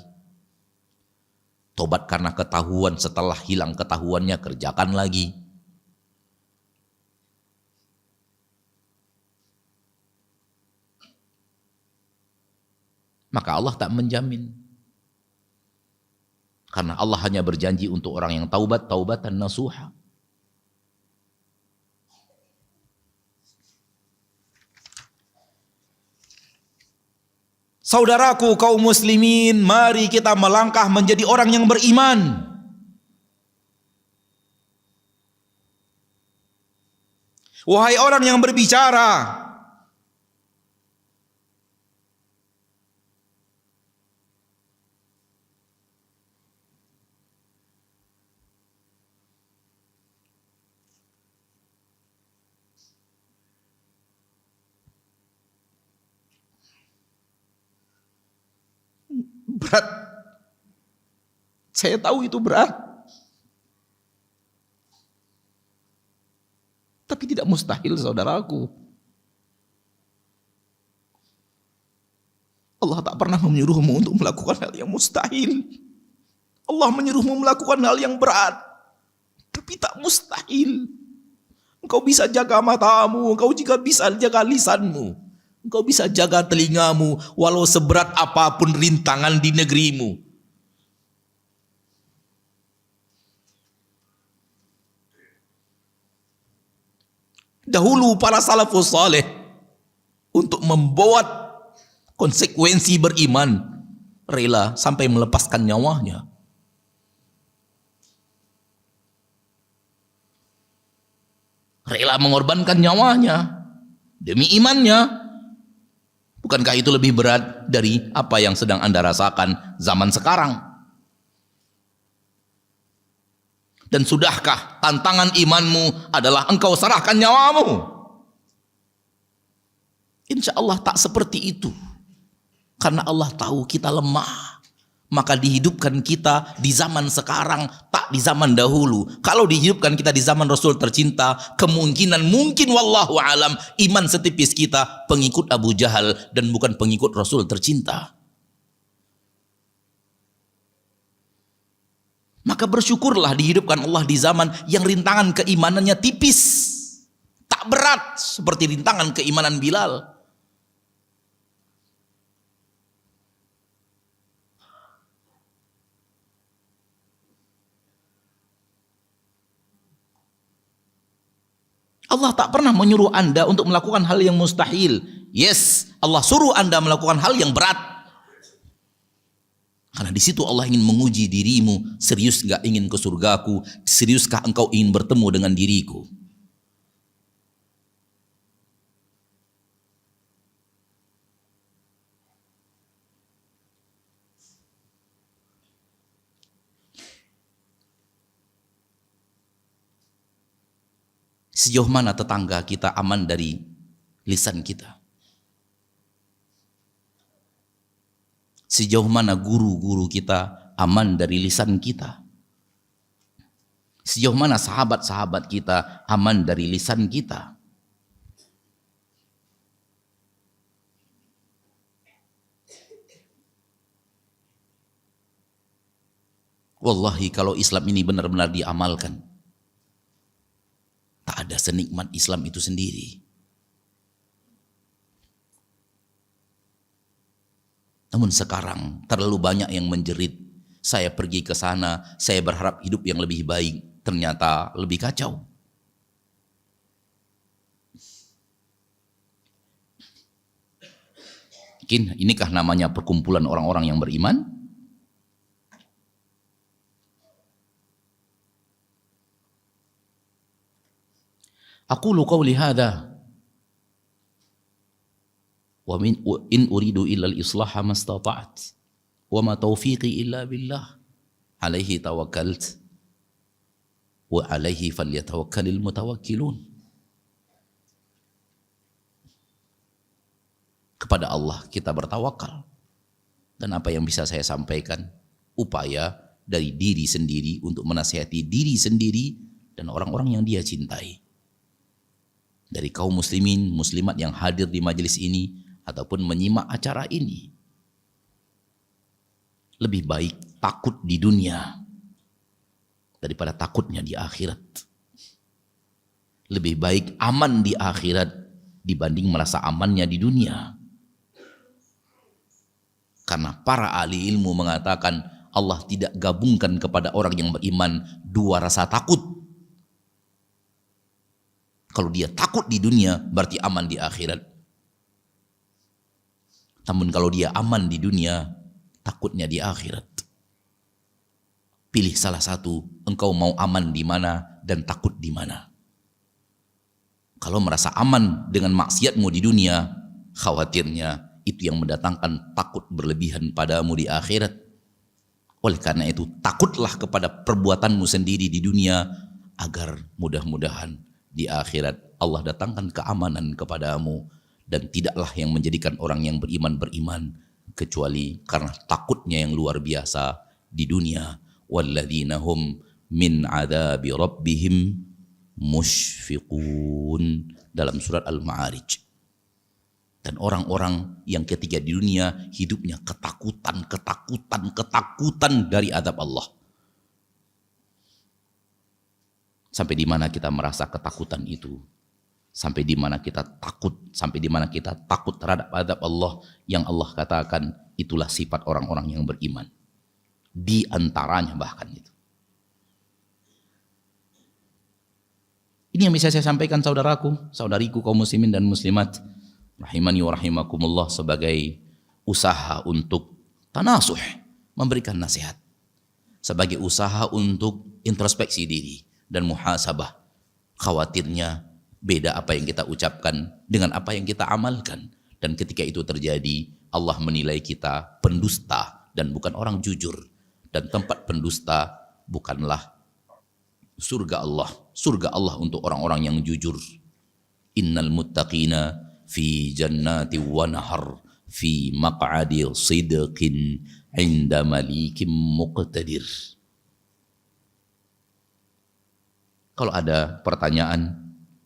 Taubat karena ketahuan, setelah hilang ketahuannya kerjakan lagi. Maka Allah tak menjamin. Karena Allah hanya berjanji untuk orang yang taubat, taubatan nasuha. Saudaraku kaum muslimin, mari kita melangkah menjadi orang yang beriman. Wahai orang yang berbicara, berat. Saya tahu itu berat. Tapi tidak mustahil, saudaraku. Allah tak pernah menyuruhmu untuk melakukan hal yang mustahil. Allah menyuruhmu melakukan hal yang berat, tapi tak mustahil. Engkau bisa jaga matamu, engkau juga bisa jaga lisanmu. Engkau bisa jaga telingamu, walau seberat apapun rintangan di negerimu. Dahulu para salafus saleh untuk membuat konsekuensi beriman, rela sampai melepaskan nyawanya. Rela mengorbankan nyawanya demi imannya. Bukankah itu lebih berat dari apa yang sedang Anda rasakan zaman sekarang? Dan sudahkah tantangan imanmu adalah engkau serahkan nyawamu? Insya Allah tak seperti itu. Karena Allah tahu kita lemah. Maka dihidupkan kita di zaman sekarang, tak di zaman dahulu. Kalau dihidupkan kita di zaman Rasul tercinta, kemungkinan mungkin wallahu alam iman setipis kita pengikut Abu Jahal dan bukan pengikut Rasul tercinta. Maka bersyukurlah dihidupkan Allah di zaman yang rintangan keimanannya tipis, tak berat seperti rintangan keimanan Bilal. Allah tak pernah menyuruh Anda untuk melakukan hal yang mustahil. Yes, Allah suruh Anda melakukan hal yang berat. Karena di situ Allah ingin menguji dirimu. Serius gak ingin ke surgaku? Seriuskah engkau ingin bertemu dengan diriku? Sejauh mana tetangga kita aman dari lisan kita? Sejauh mana guru-guru kita aman dari lisan kita? Sejauh mana sahabat-sahabat kita aman dari lisan kita? Wallahi kalau Islam ini benar-benar diamalkan, tak ada senikmat Islam itu sendiri. Namun sekarang terlalu banyak yang menjerit, saya pergi ke sana, saya berharap hidup yang lebih baik, ternyata lebih kacau. Mungkin inikah namanya perkumpulan orang-orang yang beriman? Aqulu qawli hadha wa in uridu illa al-islaha mastata'at wa ma taufiqi illa billah alaihi tawakkalt wa alaihi falyatawakkalul mutawakkilun. Kepada Allah kita bertawakal. Dan apa yang bisa saya sampaikan, upaya dari diri sendiri untuk menasihati diri sendiri dan orang-orang yang dia cintai. Dari kaum muslimin, muslimat yang hadir di majelis ini ataupun menyimak acara ini. Lebih baik takut di dunia daripada takutnya di akhirat. Lebih baik aman di akhirat dibanding merasa amannya di dunia. Karena para ahli ilmu mengatakan Allah tidak gabungkan kepada orang yang beriman dua rasa takut. Kalau dia takut di dunia berarti aman di akhirat. Namun kalau dia aman di dunia, takutnya di akhirat. Pilih salah satu, engkau mau aman di mana dan takut di mana. Kalau merasa aman dengan maksiatmu di dunia, khawatirnya itu yang mendatangkan takut berlebihan padamu di akhirat. Oleh karena itu, takutlah kepada perbuatanmu sendiri di dunia agar mudah-mudahan di akhirat Allah datangkan keamanan kepadamu dan tidaklah yang menjadikan orang yang beriman kecuali karena takutnya yang luar biasa di dunia. Walladzina hum min adzabi rabbihim musyfiqun dalam surat Al-Ma'arij. Dan orang-orang yang ketika di dunia hidupnya ketakutan dari azab Allah. Sampai di mana kita merasa ketakutan itu? Sampai di mana kita takut? Sampai di mana kita takut terhadap azab Allah yang Allah katakan itulah sifat orang-orang yang beriman. Di antaranya bahkan itu. Ini yang bisa saya sampaikan saudaraku, saudariku kaum muslimin dan muslimat rahimani wa rahimakumullah sebagai usaha untuk tanasuh, memberikan nasihat. Sebagai usaha untuk introspeksi diri dan muhasabah. Khawatirnya beda apa yang kita ucapkan dengan apa yang kita amalkan. Dan ketika itu terjadi, Allah menilai kita pendusta dan bukan orang jujur. Dan tempat pendusta bukanlah surga Allah. Surga Allah untuk orang-orang yang jujur. Innal muttaqina fi jannati wa nahar fi maq'adi sidqin 'inda malikim muqtadir. Kalau ada pertanyaan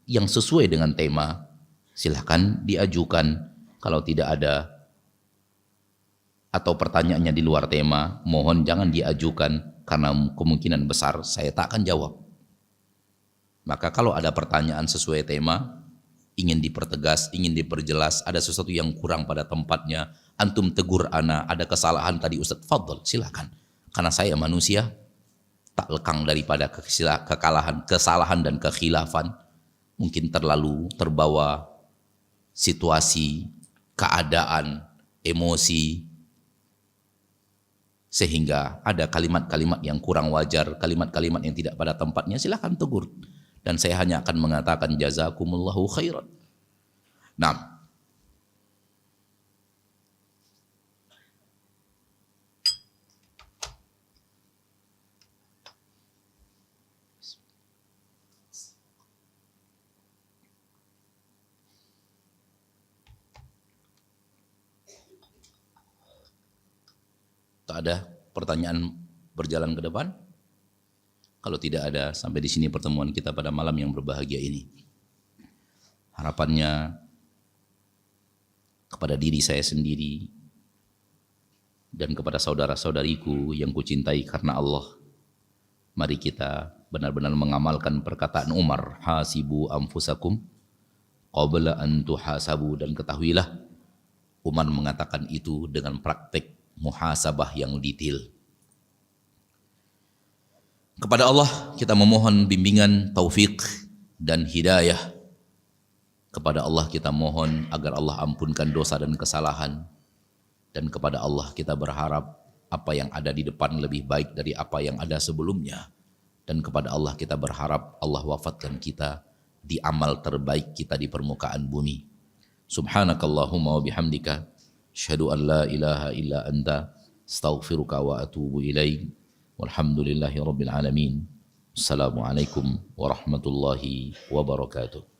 yang sesuai dengan tema, silahkan diajukan. Kalau tidak ada atau pertanyaannya di luar tema, mohon jangan diajukan karena kemungkinan besar saya tak akan jawab. Maka kalau ada pertanyaan sesuai tema, ingin dipertegas, ingin diperjelas, ada sesuatu yang kurang pada tempatnya, antum tegur ana, ada kesalahan tadi Ustaz, fadhol, silakan. Karena saya manusia, tak lekang daripada kesalahan dan kekhilafan. Mungkin terlalu terbawa situasi, keadaan, emosi, sehingga ada kalimat-kalimat yang kurang wajar, kalimat-kalimat yang tidak pada tempatnya, silakan tegur. Dan saya hanya akan mengatakan jazakumullahu khairan. Nah, tak ada pertanyaan berjalan ke depan? Kalau tidak ada, sampai di sini pertemuan kita pada malam yang berbahagia ini. Harapannya kepada diri saya sendiri dan kepada saudara-saudariku yang kucintai karena Allah. Mari kita benar-benar mengamalkan perkataan Umar, hasibu anfusakum qabla an tuhasabu, dan ketahuilah Umar mengatakan itu dengan praktek muhasabah yang detail. Kepada Allah kita memohon bimbingan, taufik dan hidayah. Kepada Allah kita mohon agar Allah ampunkan dosa dan kesalahan. Dan kepada Allah kita berharap apa yang ada di depan lebih baik dari apa yang ada sebelumnya. Dan kepada Allah kita berharap Allah wafatkan kita di amal terbaik kita di permukaan bumi. Subhanakallahumma wa bihamdika asyhadu an la ilaha illa anta astaghfiruka wa atubu ilaik. Walhamdulillahi rabbil alamin. Assalamualaikum warahmatullahi wabarakatuh.